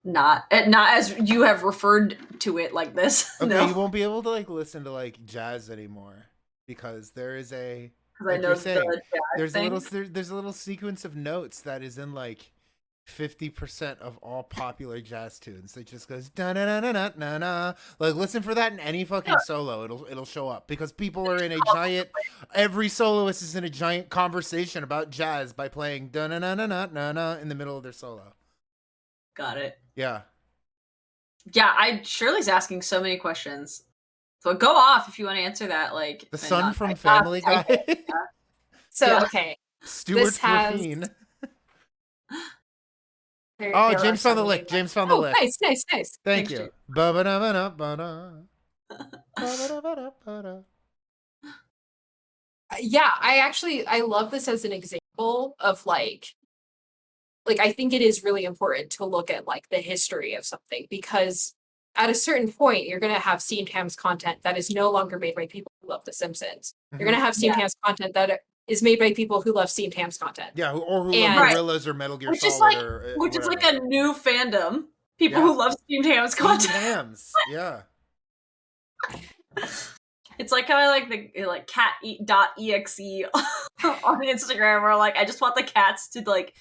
Not as you have referred to it like this. Okay, No, you won't be able to like listen to like jazz anymore because there is a because I like know you're saying the jazz there's thing. there's a little sequence of notes that is in like 50% of all popular jazz tunes. It just goes da na na na na na na. Like listen for that in any fucking solo. It'll show up because people are in a giant. Every soloist is in a giant conversation about jazz by playing da na na na na na na in the middle of their solo. Got it. Yeah. Yeah, Shirley's asking so many questions. So go off if you want to answer that. Like The son from Family Guy. So Yeah. okay. Stuart This has- Griffin. there James are found the so lick. many James found the lick. Nice. Thank Thanks, you. James. Ba-ba-da-ba-da-ba-da. Ba-ba-da-ba-da-ba-da. Yeah, I love this as an example of like I think it is really important to look at like the history of something because at a certain point you're going to have Steamed Hams content that is no longer made by people who love The Simpsons. You're going to have Steamed Hams content that is made by people who love Steamed Hams content. Yeah, or who And- love Gorillas or Metal Gear Which is Solid like or which is whatever. like a new fandom. People Yeah. who love Steamed Hams Steamed content. Hams. Yeah. It's like how I like the like cat.exe on Instagram where like I just want the cats to like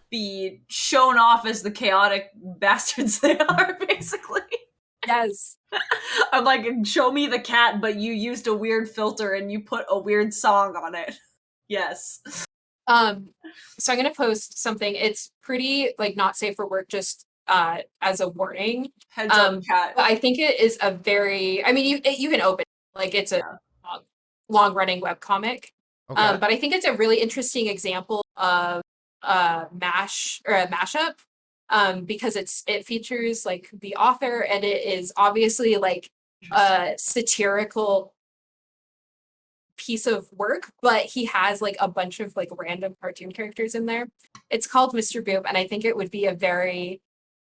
be shown off as the chaotic bastards they are, basically. Yes. I'm like, show me the cat, but you used a weird filter and you put a weird song on it. Yes. So I'm gonna post something. It's pretty like not safe for work, just as a warning. Heads up, cat. But I think it is a very. I mean, you can open it, like it's a long running webcomic. Okay. But I think it's a really interesting example of a mashup. Because it features like the author and it is obviously like a satirical piece of work, but he has like a bunch of like random cartoon characters in there. It's called Mr. Boop, and I think it would be a very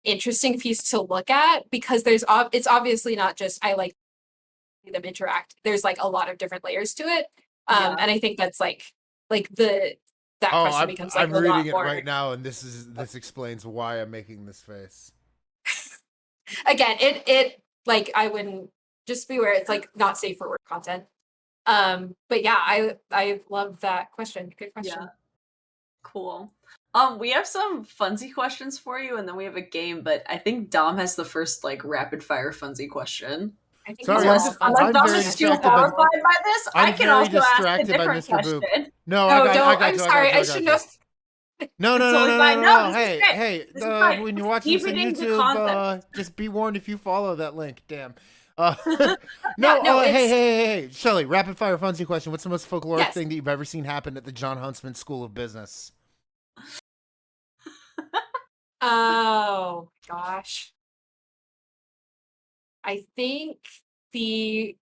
interesting piece to look at because it's obviously not just I like them interact. There's like a lot of different layers to it. And I think that's like that question becomes like I'm a lot reading it more. right now, and this explains why I'm making this face. Again, it like I wouldn't just be aware it's like not safe for work content. But yeah, I love that question. Good question. Yeah. Cool. We have some funsy questions for you, and then we have a game. But I think Dom has the first like rapid fire funsy question. I think Sorry, it's I'm all fun. Dom very is too distracted by- horrified by this. I'm I can very also ask a distracted by different Mr. Boop. question. No, No, I got don't. you. I'm sorry. I should know. No, Totally fine. No, this is Hey, great. hey. This is fine. When you're watching Keep this on it into YouTube, context. just be warned if you follow that link. Damn. no, Hey, Shelley, rapid fire fancy question. What's the most folkloric Yes. thing that you've ever seen happen at the John Huntsman School of Business? Oh gosh. I think the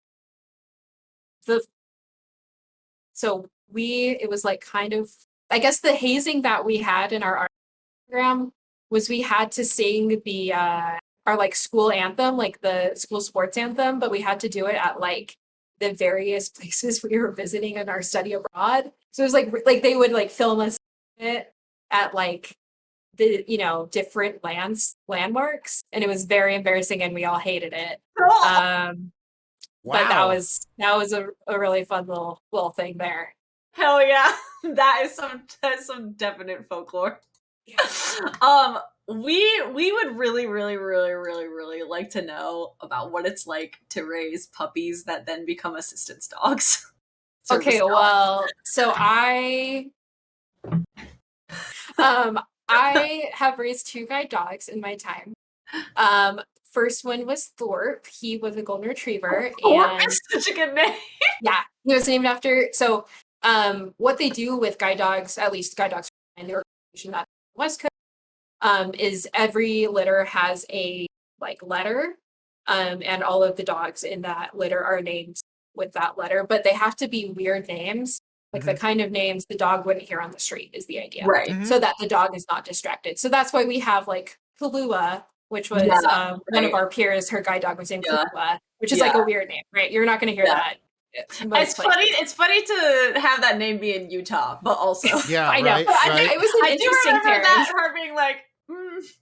so it was like kind of I guess the hazing that we had in our art program was we had to sing the our like school anthem, like the school sports anthem, but we had to do it at like the various places we were visiting in our study abroad. So it was like they would like film us it at like the different landmarks, and it was very embarrassing, and we all hated it. But that Wow. was a really fun little thing there. Hell yeah. That is some definite folklore. We would really, really, really, really, really like to know about what it's like to raise puppies that then become assistance dogs. Okay, well, so I have raised 2 guide dogs in my time. First one was Thorpe. He was a golden retriever. Thorpe and is such a good name. Yeah, he was named after. So, what they do with guide dogs, at least guide dogs and the organization that West Coast, is every litter has a letter, and all of the dogs in that litter are named with that letter, but they have to be weird names, the kind of names the dog wouldn't hear on the street is the idea, Right. so that the dog is not distracted. So that's why we have Kahlua, which was one of our peers. Her guide dog was named Kahlua, which is a weird name, right? You're not going to hear that. It's funny. It's funny to have that name be in Utah, but also I know. Right, right. It was an interesting remember pairing. that her being like,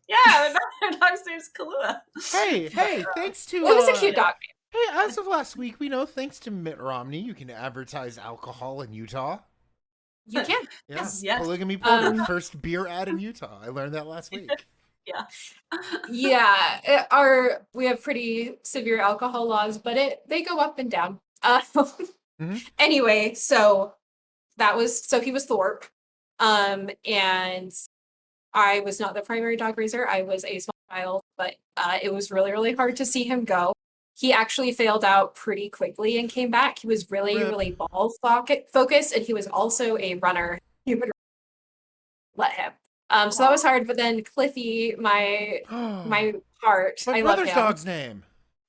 yeah, the dog's name's Kahlua. Hey, thanks to It was a cute dog name. Hey, as of last week, we know thanks to Mitt Romney, you can advertise alcohol in Utah. You can. Yeah. Yes. Polygamy Porter, first beer ad in Utah. I learned that last week. We have pretty severe alcohol laws, but they go up and down. Anyway, so he was Thorpe, and I was not the primary dog raiser. I was a small child, but it was really, really hard to see him go. He actually failed out pretty quickly and came back. He was really, really ball focused, and he was also a runner. You would let him. So that was hard. But then Cliffy, my heart, My I love brother's him. dog's name.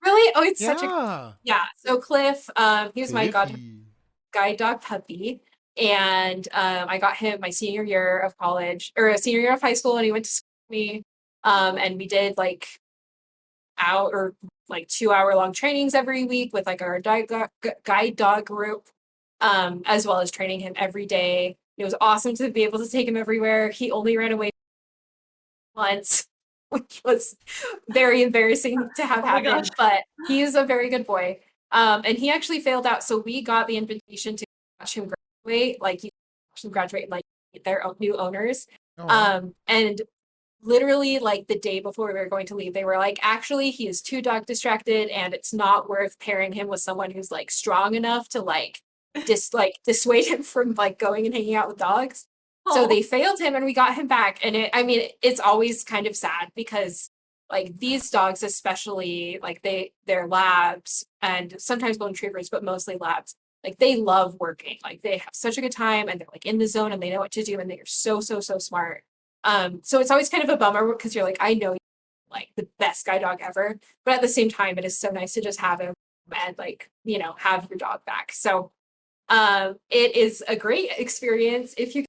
Really? Oh, it's such a So Cliff, he was my guide dog puppy, and I got him my senior year of college or senior year of high school, and he went to school with me, and we did 2-hour long trainings every week with our guide dog group, as well as training him every day. It was awesome to be able to take him everywhere. He only ran away once, which was very embarrassing to have happen, but he is a very good boy. And he actually failed out, so we got the invitation to watch him graduate, you watch him graduate and their new owners. And literally the day before we were going to leave, they were actually he is too dog distracted, and it's not worth pairing him with someone who's strong enough to dissuade him from going and hanging out with dogs. So they failed him, and we got him back. And it's always kind of sad because these dogs, especially they're labs and sometimes golden retrievers, but mostly labs. They love working. They have such a good time, and they're in the zone, and they know what to do, and they're so smart. So it's always kind of a bummer because you're I know you're the best guide dog ever, but at the same time, it is so nice to just have him and have your dog back. So it is a great experience if you.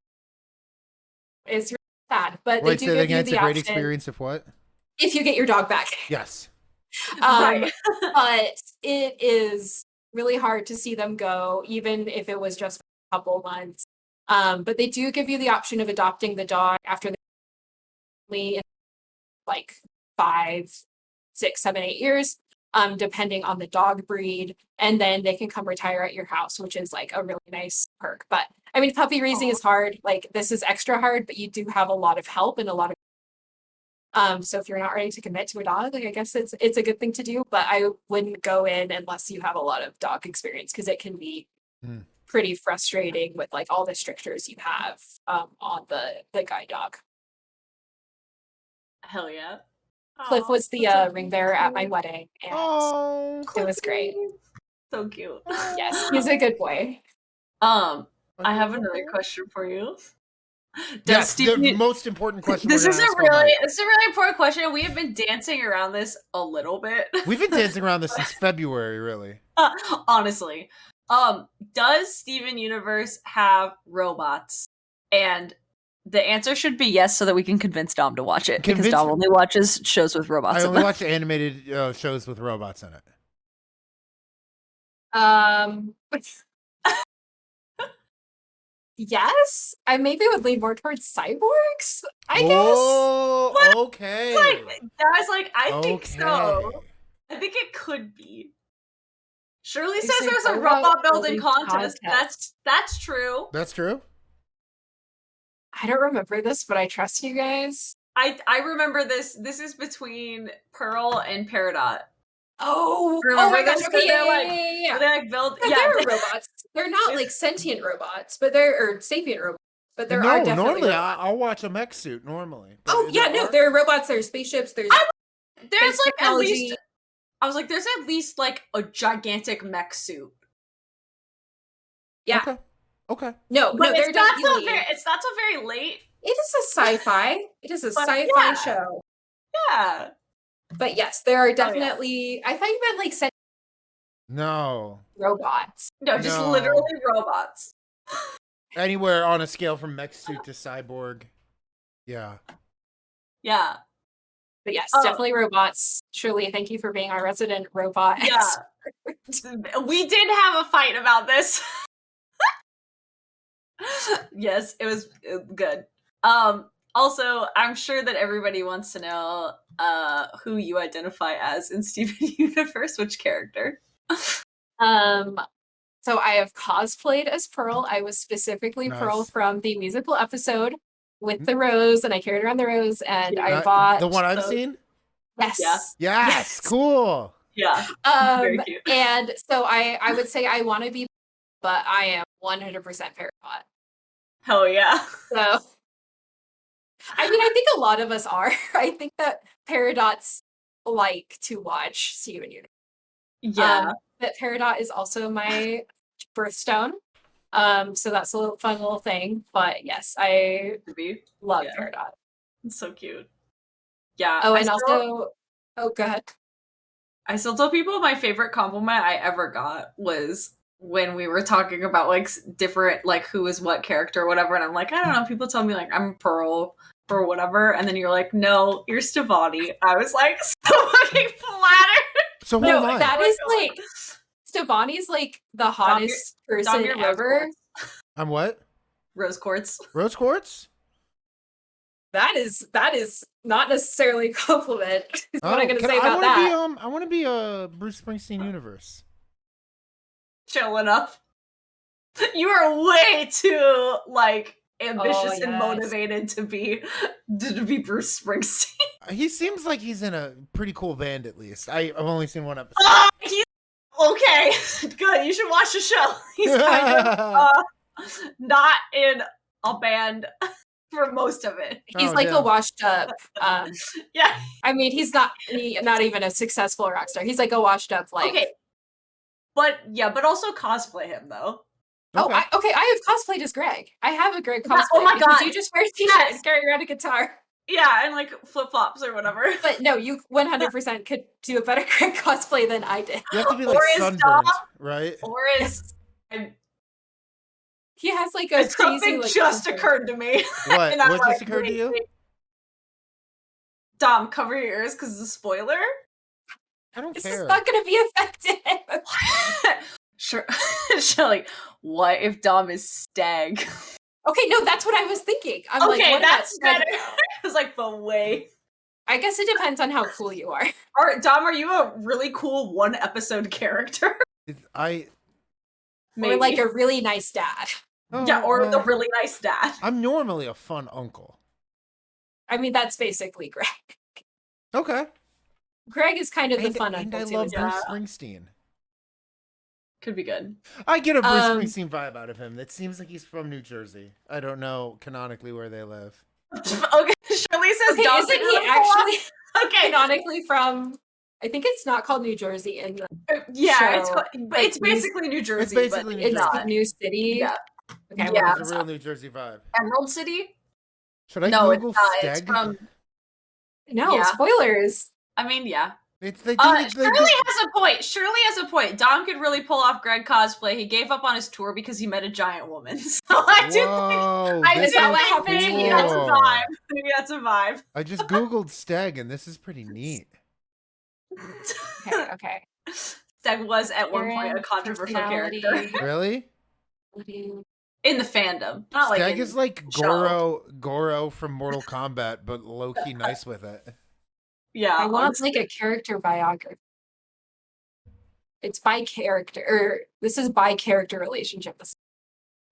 It's really sad, but they do give you the option. Great experience of what? If you get your dog back. Yes. But it is really hard to see them go, even if it was just a couple months. But they do give you the option of adopting the dog after in 5, 6, 7, 8 years, depending on the dog breed, and then they can come retire at your house, which is a really nice perk. But puppy raising is hard. This is extra hard, but you do have a lot of help and a lot of so if you're not ready to commit to a dog, I guess it's a good thing to do, but I wouldn't go in unless you have a lot of dog experience, because it can be pretty frustrating with all the strictures you have on the guide dog. Hell yeah. Cliff was the ring bearer at my wedding, and it was great. So cute. Yes, he's a good boy. I have another question for you. The most important question. This is a really important question. We have been dancing around this a little bit. We've been dancing around this since February, really. Honestly. Does Steven Universe have robots? And the answer should be yes, so that we can convince Dom to watch it. Because Dom only watches shows with robots. I only watch animated shows with robots in it. yes, I maybe would lean more towards cyborgs, I guess. Oh, okay. Guys, like, I think so. Okay. I think it could be. Shirley They says say there's a robot robot building building contest. contest. That's true. That's true. I don't remember this, but I trust you guys. I remember this. This is between Pearl and Peridot. Oh Remember my gosh, this? okay, They're yeah, like- yeah, yeah, yeah. They like build. Yeah, Yeah, they're robots. They're not like sentient robots, but or sapient robots. But there are definitely normally robots. I'll watch a mech suit normally. But Oh yeah, no, there are robots. There's spaceships. There's there's space like technology. at least. I was like, there's at least like a gigantic mech suit. Yeah. Okay. No, But they're it's not definitely. so very. It's not so very late. It is a sci-fi. It is a But sci-fi yeah. show. Yeah. But yes, there are definitely. I thought you meant like sentient No. robots. No, just No. literally robots. Anywhere on a scale from mech suit to cyborg. Yeah. Yeah. But yes, Oh. definitely robots. Shirley, thank you for being our resident robot. Yeah. We did have a fight about this. Yes, it was good. Also, I'm sure that everybody wants to know who you identify as in Steven Universe, which character? So I have cosplayed as Pearl. I was specifically Pearl Nice. from the musical episode with the rose, and I carried around the rose, and I That- bought the one I've those. seen? Yes. Yeah. Yes, cool. Yeah. Very cute. And so I would say I want to be, but I am 100% Peridot. Hell yeah. So, I mean, I think a lot of us are. I think that Peridots like to watch Steven Universe. Yeah. But Peridot is also my birthstone. So that's a little fun little thing. But yes, I To be. love Yeah. Peridot. It's so cute. Yeah. Oh, I and still- also, oh, go ahead. I still tell people my favorite compliment I ever got was when we were talking about like different like who is what character or whatever, and I'm like, I don't know, people tell me like I'm Pearl or whatever, and then you're like, no, you're Stevani. I was like so fucking flattered. So hold No, on. that is like Stevani's like the hottest person Dom, ever. I'm what? Rose quartz. Rose quartz? That is not necessarily a compliment. Is what I'm gonna can say about that. I want to be a Bruce Springsteen universe. Chill enough. You are way too like ambitious and yes. motivated to be Bruce Springsteen. He seems like he's in a pretty cool band at least. I've only seen one episode. He's okay. Good. You should watch the show. He's kind of not in a band for most of it. He's Oh, like yeah. a washed up. Yeah. I mean, he's not even a successful rock star. He's like a washed up like. Okay. But also cosplay him though. Oh, Okay. I have cosplayed as Greg. I have a Greg cosplay. Oh my because God. You just wear a t-shirt Yes. and carry around a guitar. Yeah, and like flip flops or whatever. But no, you 100% could do a better Greg cosplay than I did. You have to be like Or is sunburned, Dom- right? Or is and He has like a crazy something like just sunburn. occurred to me. What? And I'm What like, just occurred to wait, you? wait. Dom, cover your ears because it's a spoiler. I don't This care. is not going to be effective. Sure. Shelley, what if Dom is Stag? Okay, no, that's what I was thinking. I'm like, Okay, what about that's Stag? better. I was like, but wait. I guess it depends on how cool you are. Dom, are you a really cool one episode character? I Or like a really nice dad. Yeah, or well, the really nice dad. I'm normally a fun uncle. I mean, that's basically Greg. Okay. Greg is kind of the And, fun and uncle I too. love isn't Bruce he? Springsteen. Could be good. I get a Bruce Um, Springsteen vibe out of him. It seems like he's from New Jersey. I don't know canonically where they live. Okay, Shelley says Okay, Dom. isn't he actually Okay, canonically from? I think it's not called New Jersey in the. yeah, show, it's basically New Jersey, basically but New It's Jersey. the new city. Yeah. Okay. Yeah. It's a real New Jersey vibe. Emerald City. Should I No, it's Google not. It's Steg? from. No Yeah. spoilers. I mean, yeah. They do, Shirley has a point. Shirley has a point. Dom could really pull off Greg cosplay. He gave up on his tour because he met a giant woman. So I do Whoa, think, I this do that what is happened to maybe you? that's a cool. vibe. Maybe that's a vibe. I just Googled Steg and this is pretty neat. Okay. Steg was at one point a Aaron, controversial personality. character. Really? in the fandom, not like Skeg in is like show. Goro from Mortal Kombat, but low key nice with it. Yeah, I want honestly. like a character biography. It's by character, or this is by character relationship. This is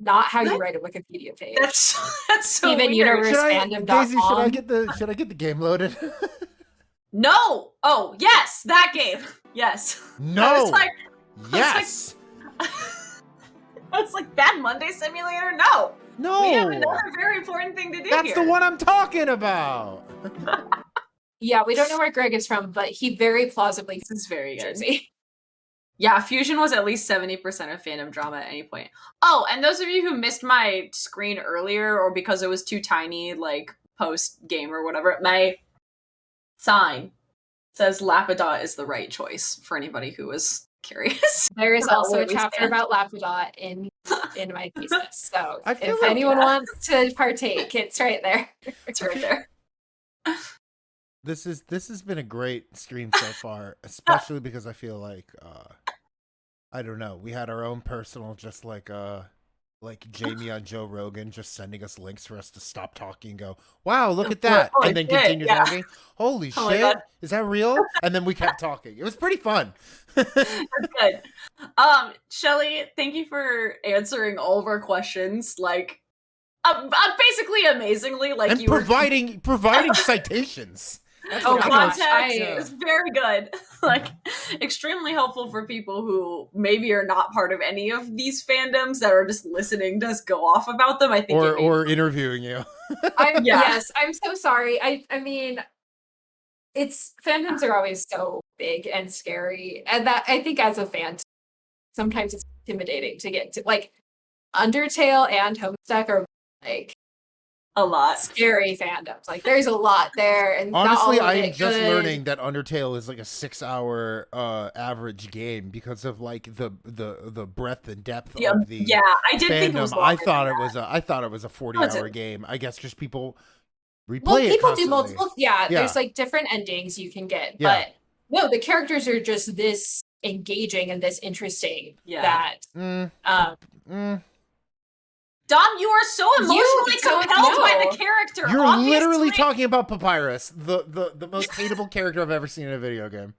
not how you write a Wikipedia page. That's so Steven weird. Universe. Should I, Fandom.com. Daisy? Should I get the game loaded? No! Oh, yes, that game. Yes. No. I was like, Yes. I was like, Bad Monday Simulator? No. No. We have another very important thing to do That's here. the one I'm talking about. Yeah, we don't know where Greg is from, but he very plausibly This is very good. Jersey. Yeah, Fusion was at least 70% of fandom drama at any point. Oh, and those of you who missed my screen earlier, or because it was too tiny, like post-game or whatever, my sign says Lapidat is the right choice for anybody who was curious. There is About also where a we chapter stand. about Lapidat in my thesis. So I feel if like- anyone wants to partake, it's right there. It's right there. This has been a great stream so far, especially because I feel like I don't know, we had our own personal, just like Jamie on Joe Rogan just sending us links for us to stop talking and go, wow, look at that, Holy and then shit, continue yeah. talking. Holy Oh my shit, God. is that real? And then we kept talking. It was pretty fun. That's good. Shelley, thank you for answering all of our questions. Like, basically amazingly, like And you were providing citations. That's Oh what my I gosh, was- context I- is very good. Like, extremely helpful for people who maybe are not part of any of these fandoms that are just listening to us go off about them. I think it made- or interviewing you. Yeah. Yes, I'm so sorry. I mean, it's fandoms are always so big and scary, and that I think as a fan, sometimes it's intimidating to get to. Like, Undertale and Homestuck are like a lot. scary fandoms. Like, there's a lot there, and not Honestly, all of I'm it just good. learning that Undertale is like a 6-hour average game because of like the breadth and depth Yeah, of the yeah, I did think it was fandom. longer I thought it was a 40-hour game. I guess just people replay Well, it people do constantly. multiple. Yeah, Yeah. there's like different endings you can get, Yeah. but no, the characters are just this engaging and this interesting Yeah. that Dom, you are so emotionally so compelled by no. the character. You're obviously. literally talking about Papyrus, the most hateable character I've ever seen in a video game.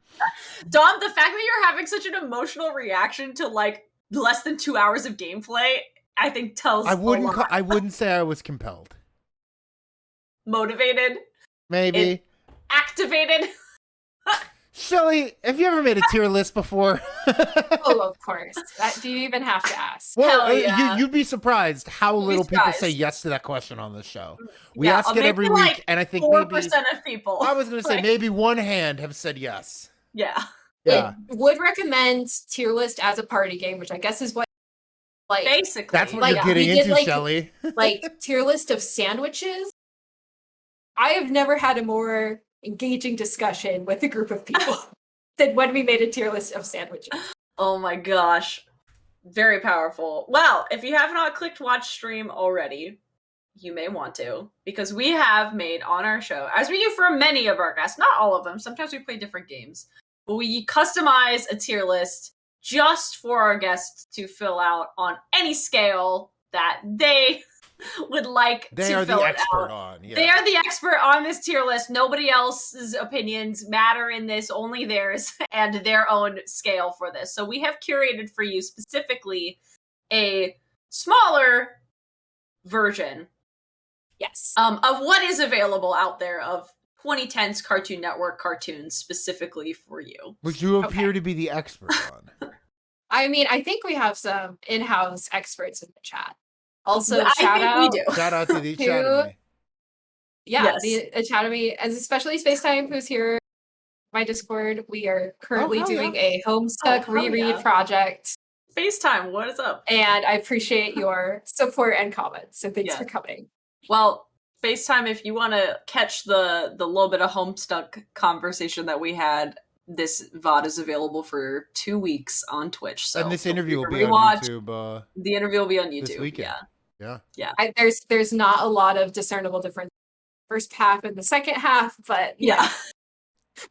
Dom, the fact that you're having such an emotional reaction to like less than 2 hours of gameplay, I think tells I wouldn't a lot. I wouldn't say I was compelled. Motivated, Maybe. activated. Shelley, have you ever made a tier list before? oh, of course. Do you even have to ask? Well, Hell yeah. you'd be surprised how You'd be little people say surprised. yes to that question on this show. We Yeah, ask it maybe every like week, and I think 4% maybe of people. I was going to say Like, maybe one hand have said yes. yeah, Yeah, Would recommend tier list as a party game, which I guess is what like basically. that's what Like, you're we getting did, into, like- Shelley. like tier list of sandwiches. I have never had a more engaging discussion with a group of people than when we made a tier list of sandwiches. Oh my gosh. Very powerful. Well, if you have not clicked watch stream already, you may want to, because we have made on our show, as we do for many of our guests, not all of them, sometimes we play different games, but we customize a tier list just for our guests to fill out on any scale that they would like They to are fill the it expert out. on. Yeah. They are the expert on this tier list. Nobody else's opinions matter in this, only theirs and their own scale for this. So we have curated for you specifically a smaller version Yes. of what is available out there of 2010's Cartoon Network cartoons specifically for you. Which you Okay. appear to be the expert on. I mean, I think we have some in-house experts in the chat. Also, I shout think out, we do. Shout out to the To- Academy. yeah, Yes. the Academy, and especially Spacetime, who's here. My Discord. We are currently hell doing yeah. a Homestuck hell reread yeah. project, FaceTime, what is up? and I appreciate your support and comments. So thanks Yeah. for coming. Well, FaceTime, if you want to catch the little bit of Homestuck conversation that we had, this VOD is available for 2 weeks on Twitch. So And this feel interview will free be to on rewatch. YouTube. The interview will be on YouTube. This weekend. Yeah. Yeah. There's not a lot of discernible difference first half and the second half, but you Yeah. know,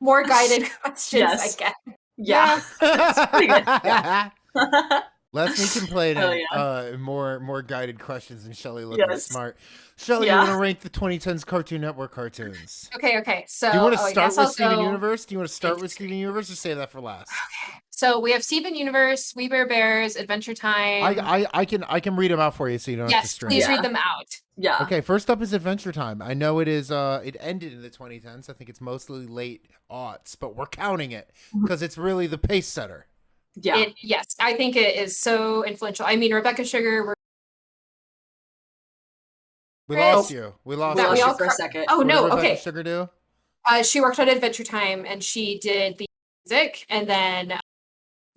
more guided questions, Yes. I guess. Yeah. It's pretty good. Last week complaining, Hell yeah. more guided questions and Shelley looking Yes. smart. Shelley, you Yeah. want to rank the 2010s Cartoon Network cartoons? Okay. So Do you want to I start guess with I'll Steven go- Universe? Do you want to start with Steven Universe or save that for last? So we have Steven Universe, We Bear Bears, Adventure Time. I can read them out for you so you don't have to Yes, string. please Yeah. read them out. Yeah. Okay, first up is Adventure Time. I know it is it ended in the 2010s. I think it's mostly late aughts, but we're counting it because it's really the pace setter. Yeah. Yes, I think it is so influential. I mean, Rebecca Sugar. We Chris, lost you. We lost We that you. lost we you all for a cr- second. Oh What did no, Rebecca okay. Sugar do? She worked on Adventure Time and she did the music, and then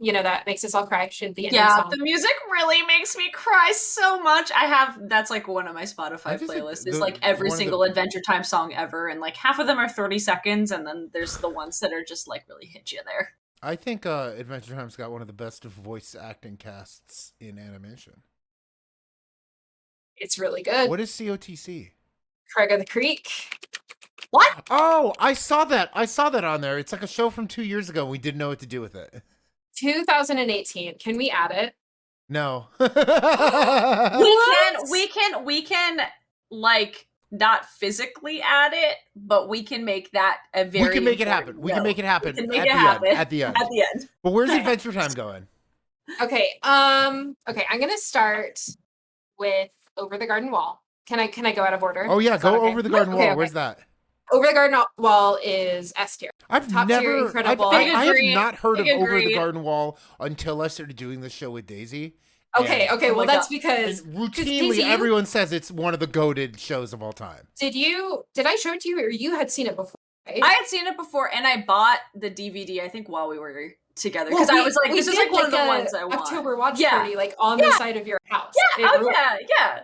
that makes us all cry. She did the ending Yeah, song. the music really makes me cry so much. that's like one of my Spotify I just think playlists. the- It's like every one of the- single Adventure Time song ever, and like half of them are 30 seconds, and then there's the ones that are just like really hit you there. I think Adventure Time's got one of the best voice acting casts in animation. It's really good. What is COTC? Craig of the Creek. What? Oh, I saw that. I saw that on there. It's like a show from 2 years ago. We didn't know what to do with it. 2018. Can we add it? No. We can like not physically add it, but we can make that a very We can make it happen. important We can note. make it happen. We can make at it the happen End, at the end. At the end. But where's Adventure Time going? Okay. I'm gonna start with Over the Garden Wall. Can I go out of order? Oh yeah, Is that go okay? over the garden Okay, wall. okay. Where's that? Over the Garden Wall is S tier. I've Top tier, never, incredible. I have Agree. not heard of I Over the agree. Garden Wall until I started doing this show with Daisy. Okay. And- Okay. Oh Well, my that's God. because And routinely, Daisy, everyone says it's one of the goated shows of all time. did I show it to you, or you had seen it before? Right? I had seen it before, and I bought the DVD. I think while we were together, Well, because I was like, we "This is did like one of the a ones I want." October watch Yeah. party, like on the side of your house. Yeah. It Oh yeah.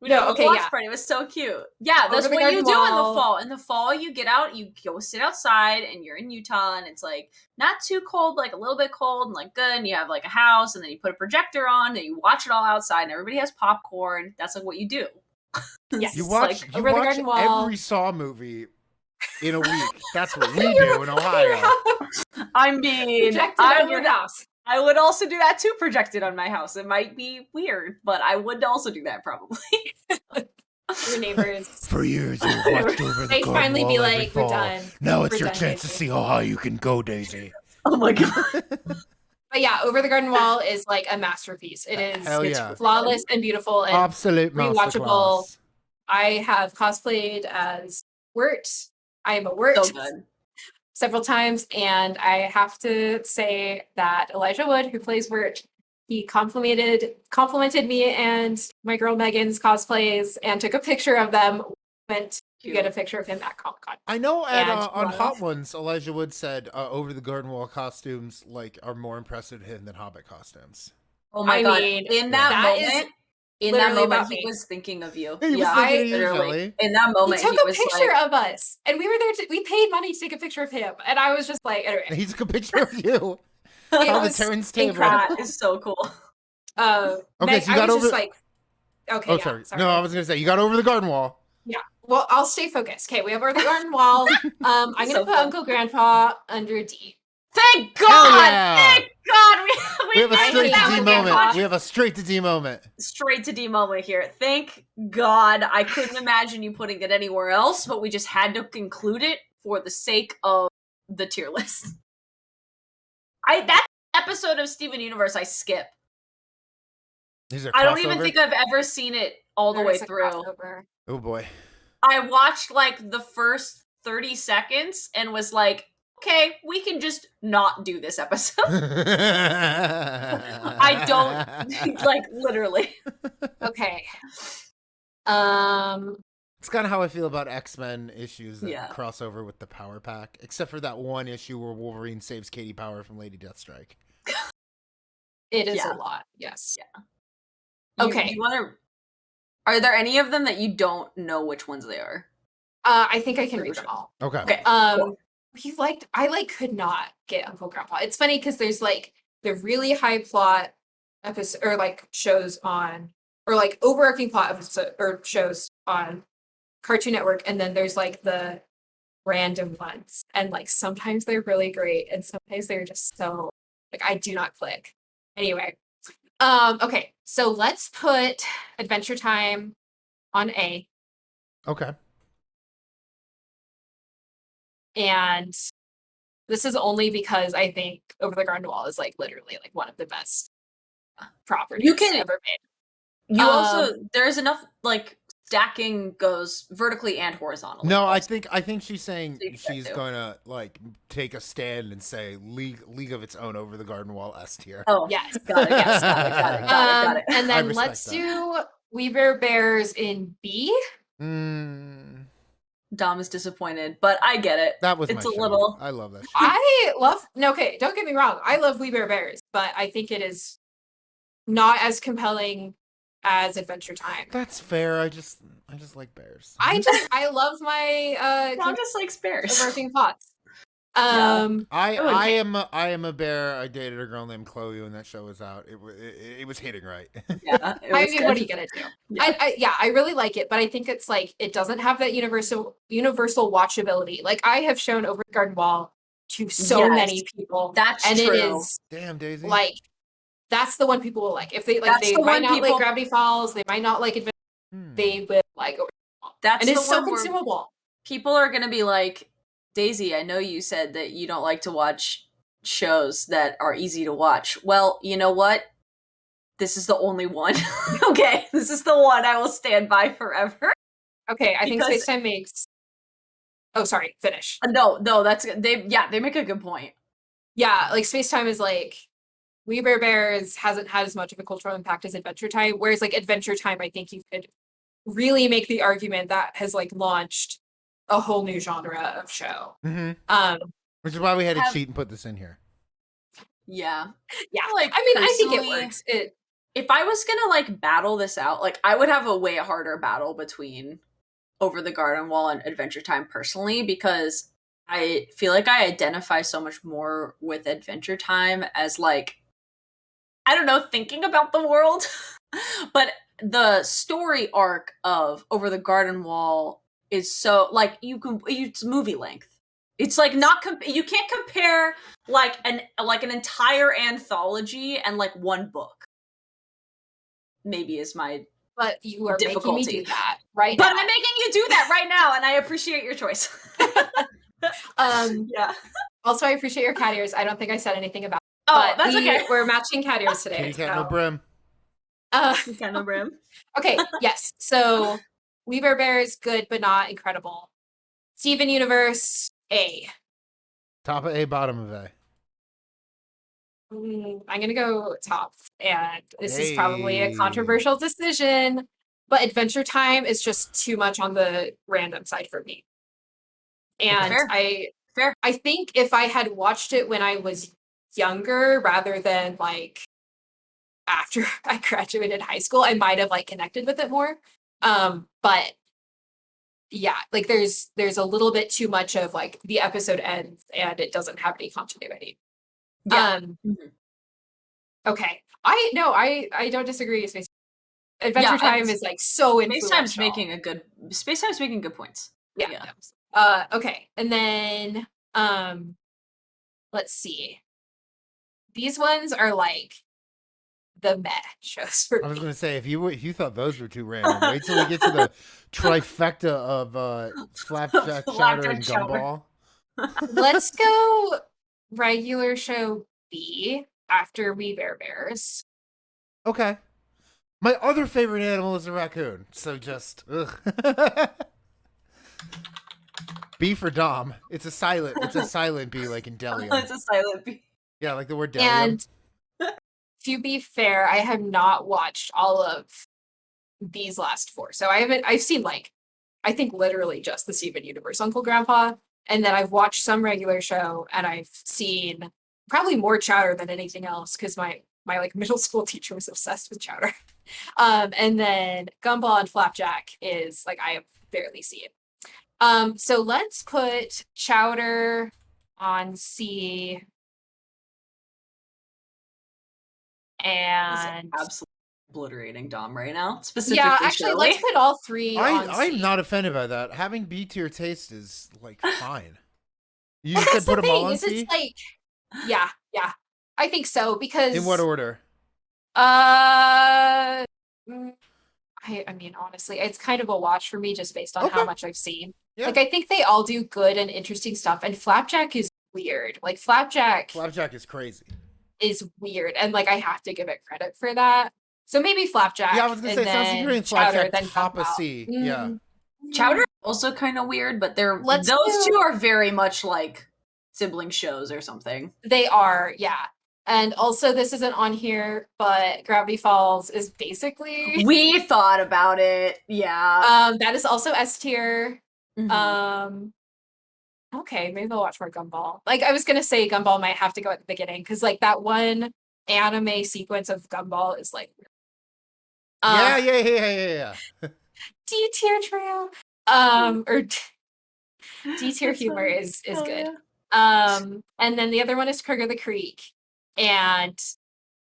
We No, did a okay, watch yeah. party. It was so cute. Yeah, that's Over the what you garden do in the wall. fall. In the fall, you get out, you go sit outside, and you're in Utah, and it's like not too cold, like a little bit cold, and like good. And you have like a house, and then you put a projector on, and you watch it all outside, and everybody has popcorn. That's like what you do. Yes. You It's watch, like, you Over the watch garden wall. every Saw movie in a week. That's what we do in Ohio. I mean, Projected on your house. I would also do that too, projected on my house. It might be weird, but I would also do that probably. Your neighbors. For years, you've watched Over the They'd Garden finally Wall be every like, "We're fall. done. Now it's We're your done, chance to Daisy." see how high you can go, Daisy. Oh my god. But yeah, Over the Garden Wall is like a masterpiece. It is. Hell It's yeah. flawless and beautiful and Absolute rewatchable. masterclass. I have cosplayed as Wirt. I am a Wirt So good. several times, and I have to say that Elijah Wood, who plays Wirt, he complimented me and my girl Megan's cosplays and took a picture of them. Went to get a picture of him at Comic-Con. I know at, And on love. Hot Ones, Elijah Wood said Over the Garden Wall costumes are more impressive to him than Hobbit costumes. Oh my I god. mean, In that that is moment, in that literally moment, about he me. was thinking of you. He was yeah, thinking of you, literally. Shelley. In that He moment, took he a was picture like, of us, and we were there. We paid money to take a picture of him, and I was just like, anyway, He took a picture of you it on the was Terrence table. incredible. that is so cool. Okay, Meg, so you got I was over. just like, okay, Oh, yeah, sorry. No, I was gonna say you got Over the Garden Wall. Yeah. Well, I'll stay focused. Okay, we have Over the Garden Wall. I'm gonna So put fun. Uncle Grandpa under D. Thank God! yeah. Thank God! We have a I straight hate to that D one, moment. Grandpa. We have a straight to D moment. Straight to D moment here. Thank God. I couldn't imagine you putting it anywhere else, but we just had to conclude it for the sake of the tier list. That episode of Steven Universe I skip. These are I don't even crossover? think I've ever seen it all the There way is a through. crossover. Oh boy. I watched like the first 30 seconds and was like, okay, we can just not do this episode. I don't like literally. Okay. It's kind of how I feel about X-Men issues that Yeah. cross over with the Power Pack, except for that one issue where Wolverine saves Katie Power from Lady Deathstrike. It is Yeah. a lot. Yes. Okay. Are there any of them that you don't know which ones they are? I think I can read them all. Okay. Okay. I could not get Uncle Grandpa. It's funny because there's like the really high plot episode or like shows on or like overarching plot episode or shows on Cartoon Network, and then there's like the random ones, and like sometimes they're really great, and sometimes they're just so like I do not click. Anyway, Okay, so let's put Adventure Time on A. Okay. And this is only because I think Over the Garden Wall is like literally like one of the best properties ever made. You also there's enough like stacking goes vertically and horizontally. No, also. I think she's saying So she's gonna like take a stand and say League of its own Over the Garden Wall S tier. Oh Yes. got it. Yes, got it. And I then respect let's that. do We Bear Bears in B. Dom is disappointed, but I get it. That was it's my a show. little. I love that show. I love okay, don't get me wrong. I love We Bear Bears, but I think it is not as compelling as Adventure Time. That's fair. I just like bears. I love my Dom just likes bears. conversing thoughts. I am a bear. I dated a girl named Chloe when that show was out. It was hitting right. Yeah, I mean, what are you gonna do? Yeah. I really like it, but I think it's like it doesn't have that universal watchability. Like I have shown Over the Garden Wall to so many people. That's and true. It is Damn, Daisy. like that's the one people will like. If they like, That's they the might one not people- like Gravity Falls. They might not like Adventure. They will like Over the Wall. That's and the it's so one where consumable. people are gonna be like, Daisy, I know you said that you don't like to watch shows that are easy to watch. Well, you know what? This is the only one. Okay, this is the one I will stand by forever. Okay, I think Because- Space Time makes. Oh, sorry. Finish. No, that's they make a good point. Yeah, like Space Time is like We Bear Bears hasn't had as much of a cultural impact as Adventure Time, whereas like Adventure Time, I think you could really make the argument that has like launched a whole new genre of show. Which is why we had to Have- cheat and put this in here. Yeah. Yeah, Like, I mean, I think it personally- works. If I was gonna like battle this out, like I would have a way harder battle between Over the Garden Wall and Adventure Time personally, because I feel like I identify so much more with Adventure Time as like, I don't know, thinking about the world. But the story arc of Over the Garden Wall is so like it's movie length. It's like not you can't compare like an entire anthology and like one book. Maybe is my But you are making me difficulty. do that right But now. I'm making you do that right now, and I appreciate your choice. Yeah. Also, I appreciate your cat ears. I don't think I said anything about. Oh, But that's okay. We're matching cat ears today. Kitty cat, so- no brim. Got no brim. Okay, yes. So We Bear Bears, good but not incredible. Steven Universe, A. Top of A, bottom of A. I'm gonna go top, and this is probably a Hey. controversial decision, but Adventure Time is just too much on the random side for me. And Fair. I think if I had watched it when I was younger rather than like after I graduated high school, I might have like connected with it more. But yeah, like there's a little bit too much of like the episode ends and it doesn't have any continuity. Yeah. Okay. I don't disagree. Adventure Time is like so influential. Space Time's making good points. Yeah. Okay. And then let's see. These ones are like the meh shows for I was me. gonna say if you thought those were too random, wait till we get to the trifecta of flapjack, chowder, and gumball. Let's go regular show B after We Bear Bears. Okay. My other favorite animal is a raccoon, so just ugh. B for Dom. It's a silent B, like in Delium. It's a silent B. Yeah, like the word Delium. And to be fair, I have not watched all of these last four. So I've seen like, I think literally just the Steven Universe Uncle Grandpa. And then I've watched some regular show and I've seen probably more Chowder than anything else because my like middle school teacher was obsessed with Chowder. And then Gumball and Flapjack is like I have barely seen. So let's put Chowder on C. And Absolutely obliterating Dom right now. Specifically, yeah, actually, Shelley. let's put all three on I'm C. not offended by that. Having B tier taste is like fine. You Well, said that's put the them all thing. on Is C? it's like, yeah, I think so because In what order? Mm, I mean, honestly, it's kind of a watch for me just based on how Okay. much I've seen. Yeah. Like, I think they all do good and interesting stuff, and Flapjack is weird. Like, Flapjack Flapjack is crazy. is weird, and like I have to give it credit for that. So maybe Flapjack, Yeah, I was gonna say, and it sounds like you're then in Chowder, Flapjack then top of Gumball. C. Yeah. Chowder also kind of weird, but they're Let's those do- two are very much like sibling shows or something. They are, yeah. And also, this isn't on here, but Gravity Falls is basically We thought about it. Yeah. that is also S tier. Mhm. Okay, maybe I'll watch more Gumball. Like I was gonna say Gumball might have to go at the beginning because like that one anime sequence of Gumball is like Yeah. D tier trio. Or D tier That's humor funny. is Hell good. yeah. And then the other one is Craig of the Creek. And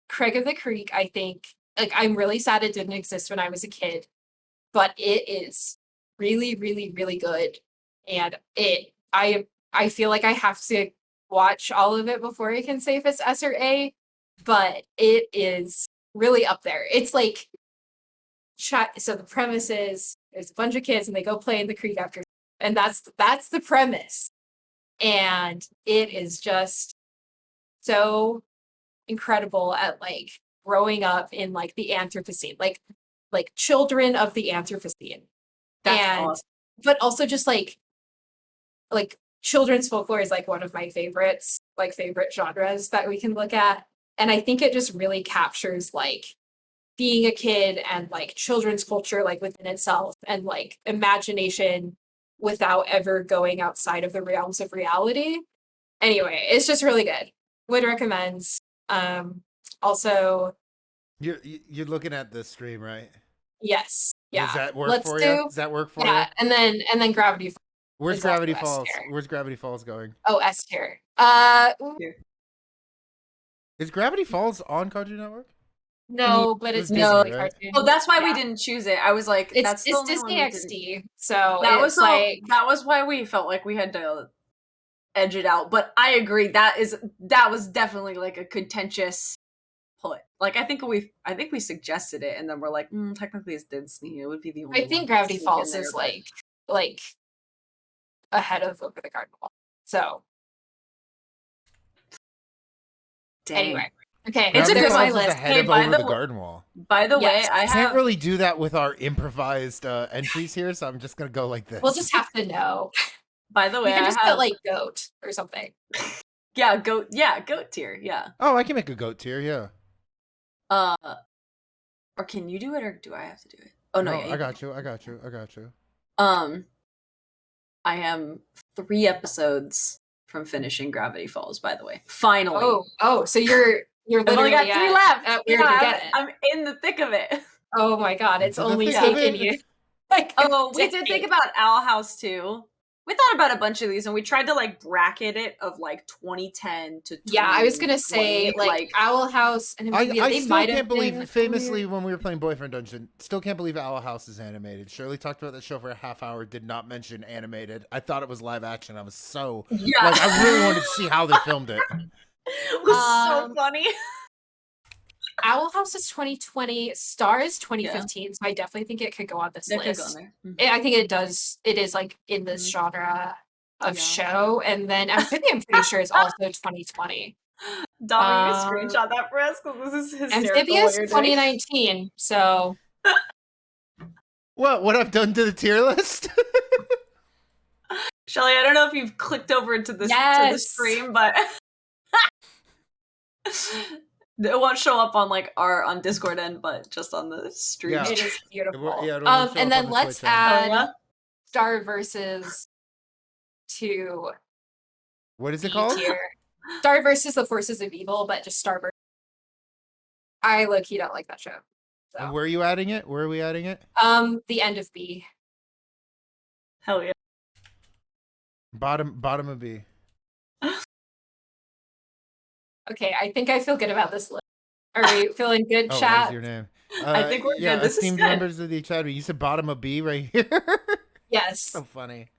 Craig of the Creek, I think, like I'm really sad it didn't exist when I was a kid, but it is really, really, really good. And I feel like I have to watch all of it before I can say if it's S or A, but it is really up there. It's like so the premise is there's a bunch of kids and they go play in the creek after, and that's the premise. And it is just so incredible at like growing up in like the Anthropocene, like children of the Anthropocene. That's And awesome. but also just like children's folklore is like one of my favorites, like favorite genres that we can look at. And I think it just really captures like being a kid and like children's culture like within itself and like imagination without ever going outside of the realms of reality. Anyway, it's just really good. Would recommend. Also, You're looking at the stream, right? yes, yeah. Does that work Let's for do, you? Does that work for you? yeah, and then Gravity. Where's is also Gravity S Falls? tier. Where's Gravity Falls going? Oh, S tier. Is Gravity Falls on Cartoon Network? No, but it's Disney, Disney right? cartoon. Oh, that's why we Yeah. didn't choose it. I was like, that's the It's only Disney one we didn't. XD, so That it's was like that was why we felt like we had to edge it out. But I agree, that was definitely like a contentious put. Like I think we suggested it, and then we're like, technically it's Disney. It would be the only. I one think to Gravity sneak in Falls there, is but- like ahead of Over the Garden Wall. So Dang. anyway, okay, It's a Gravity good Falls my is list. ahead Hey, of by Over the the w- Garden Wall. By the Yes. way, I Can't have really do that with our improvised entries here, so I'm just gonna go like this. we'll just have to know. By the We way, can I just have put like goat or something. goat tier, yeah. Oh, I can make a goat tier, yeah. Or can you do it, or do I have to do it? Oh no, yeah, I got you. I am 3 episodes from finishing Gravity Falls, by the way. Finally. Oh, so you're I've only literally got 3 left. at where Yeah, you get it. I'm in the thick of it. Oh my god, it's Into the only thick of taken it. you like Oh, a we did think decade. about Owl House too. We thought about a bunch of these, and we tried to like bracket it of like 2010 to 2020. Yeah, I was gonna say like Owl House and I they still might can't have believe, been famously, when we were playing Boyfriend Dungeon, still can't believe Owl House is animated. Shirley talked about that show for a half hour, did not mention animated. I thought it was live action. I was so, Yeah. like, I really wanted to see how they filmed it. It was so funny. Owl House is 2020, Star is 2015, so I definitely think it could go on this That could go list. on there. I think it does. It is like in this genre of Yeah. show, and then Amphibian, I'm pretty sure is also 2020. Dom, you screenshot that for us because this is hysterical. Amphibious what you're doing. 2019. So What I've done to the tier list? Shelley, I don't know if you've clicked over into this to the Yes. stream, but it won't show up on like on Discord end, but just on the stream. Yeah. it is beautiful. Yeah, it'll show up on And then the let's Twitch end. add Oh, yeah? Star versus to What is it B called? tier. Star versus the Forces of Evil, but just Star versus. I low-key don't like that show. And where are you adding it? Where are we adding it? The end of B. Hell yeah. Bottom of B. Okay, I think I feel good about this list. Are we feeling good, Oh, chat? what is your name? I think we're yeah, good. This is esteemed good. members of the chat. You said bottom of B right here. Yes. So funny.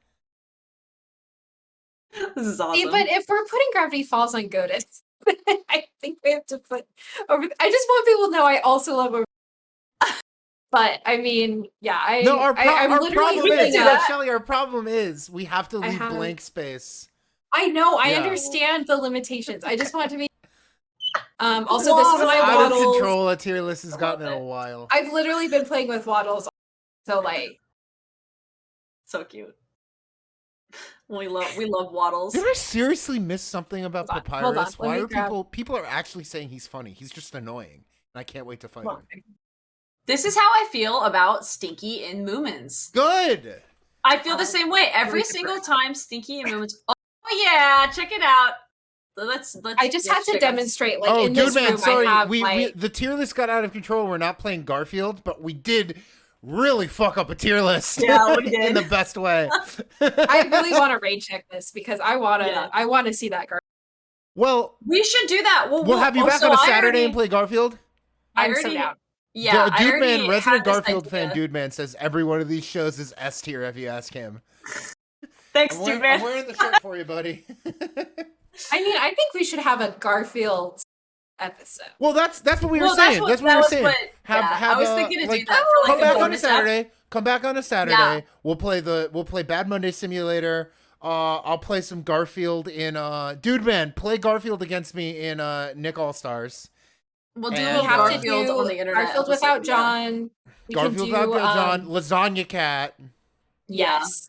This is See, awesome. but if we're putting Gravity Falls on Godus, I think we have to put over. I just want people to know I also love over. But I mean, yeah, I'm our literally problem is, reading up. Shelley, our problem is we have to leave have- blank space. I know, I Yeah. understand the limitations. I just want to be. Also, Wow, this is that's my Out of waddles. control, a tier list has I gotten in love a it. while. I've literally been playing with waddles, so like, So cute. We love waddles. Did I seriously miss something about Hold on, Papyrus? hold on, let Why me are grab- people are actually saying he's funny? He's just annoying, and I can't wait to fight hold him. on. This is how I feel about Stinky in Moomins. Good. I feel the same way every single time Stinky in Moomins. Oh yeah, check it out. Let's I just had to check out- demonstrate, like Oh, in dude, this man, room, sorry. I have We the tier list got out of control. We're not playing Garfield, but we did really fuck up a tier list. Yeah, we did. in the best way. I really want to raid check this because I want to. Yeah. I want to see that girl. Well, We should do that. we'll have you back on a Saturday and play Garfield. I'm already- so down. Yeah, I Dude already Man, had resident this Garfield fan, idea. Dude Man says every one of these shows is S tier if you ask him. Thanks, I'm Dude wearing, Man. I'm wearing the shirt for you, buddy. I mean, I think we should have a Garfield episode. Well, that's what we were Well, that's saying. what- That's what that we were was saying. what- yeah, I was thinking to do that for, like, come a back on a bonus ep. Saturday. Come back on a Saturday. Yeah. We'll play Bad Monday Simulator. I'll play some Garfield in Dude Man. Play Garfield against me in Nick All Stars. We'll do And, a We have to Garfield do on the internet. Garfield episode, without yeah. John. We can Garfield do, without John. Lasagna Cat. Yes.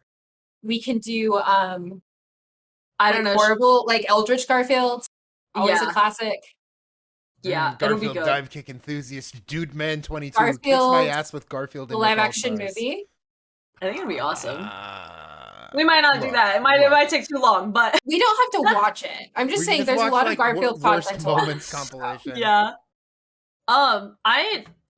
We can do I don't know. horrible like Eldritch Garfield. Always Yeah. a classic. Yeah, it'll be Garfield good. dive kick enthusiast. Dude Man 22 kicks my Garfield, ass with Garfield. The in live Nick action All-Stars. movie. I think it'll be awesome. Uh, We might not do look, that. It might take too long, but We don't have to watch it. I'm just we saying can there's a watch, lot like, of Garfield worst content to watch. moments compilation. yeah.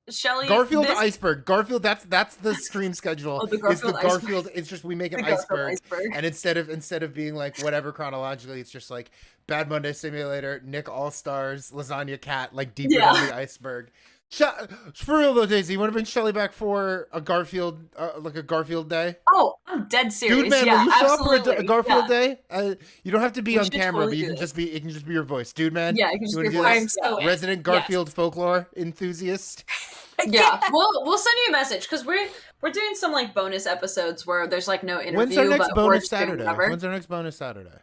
Shelley. Garfield this- iceberg. Garfield. That's the stream schedule. Oh, the It's the Garfield Garfield. It's just we make the an Garfield iceberg, and instead of being like whatever chronologically, it's just like Bad Monday Simulator, Nick All Stars, Lasagna Cat, like deeper Yeah. down the iceberg. For real though, Daisy, you want to bring Shelley back for a Garfield, like a Garfield day? Oh, I'm dead serious. Dude, man, yeah, will you show absolutely. up for a Garfield day? You don't have to be We on should camera, totally but you do can this. just be. It can just be your voice, dude, man. Yeah, it can just You be wanna your do voice. I'm so in. Resident Garfield folklore enthusiast. Yeah, we'll send you a message because we're doing some like bonus episodes where there's like no interview. When's our next but we're bonus just doing Saturday? whatever. When's our next bonus Saturday?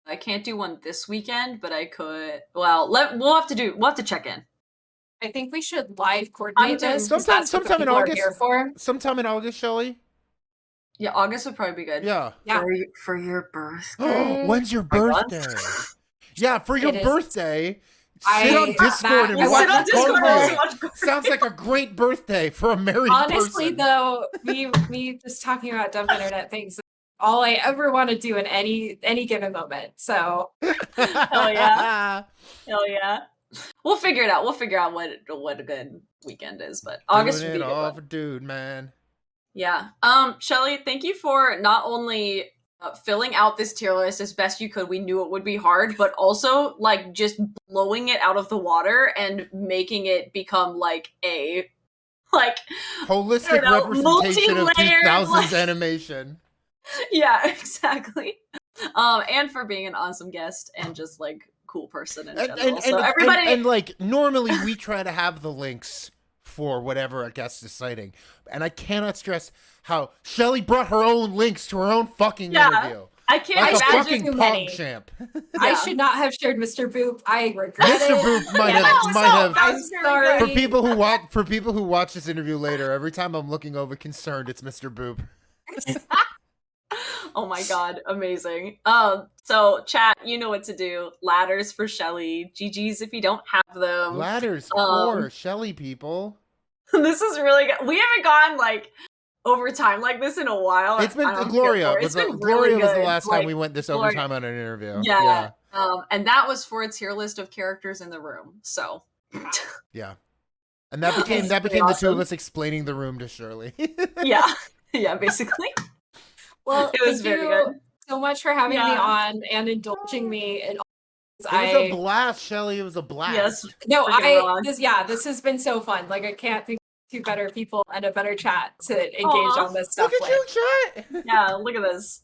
I can't do one this weekend, but I could. Well, we'll have to check in. I think we should live coordinate this. 'Cause Sometime- that's what the sometime in people are August. here for. Sometime in August, Shelley. Yeah, August would probably be good. Yeah. Yeah. For your birthday. When's your my God. birthday? Yeah, for your It is. birthday. I- Sit on Discord and I watch Sit on Discord and Garfield. watch Garfield. Sounds like a great birthday for a married Honestly, person. though, me just talking about dumb internet things, is all I ever want to do in any given moment. So Hell yeah. Hell yeah. We'll figure it out. We'll figure out what a good weekend is, but August would Doing be it a good all one. for dude, man. Yeah. Shelley, thank you for not only filling out this tier list as best you could. We knew it would be hard, but also like just blowing it out of the water and making it become like a like Holistic I don't know, representation of multi-layered, 2000s like- animation. yeah, exactly. And for being an awesome guest and just like cool person in general. So everybody and like normally we try to have the links for whatever a guest is citing, and I cannot stress how Shelley brought her own links to her own fucking Yeah. interview. I can't Like a imagine fucking too pog many. champ. I Yeah. should not have shared Mr. Boop. I regret Mr. it. Boop might Yeah, have I'm sorry. for people who watch this interview later, every time I'm looking over concerned, it's Mr. Boop. Oh my god, amazing. So chat, you know what to do. Ladders for Shelley. GG's if you don't have them. Ladders Um, for Shelley people. This is really good. We haven't gone like overtime like this in a while. It's been I don't Gloria. care for it. Was It's the, been Gloria really was the good. last Like, time we went this Gloria- overtime on an interview. Yeah. And that was for a tier list of characters in the room. So Yeah. And that became It's the pretty two of awesome. us explaining the room to Shirley. yeah. Yeah, basically. Well, It was thank very you good. so much for having me Yeah. on and indulging me in all this. It was a blast, Shelley. It was a blast. Yes. No, for getting on. this has been so fun. Like I can't think of two better people and a better chat to engage Aw, on this stuff Look at with. you, chat. Yeah, look at this.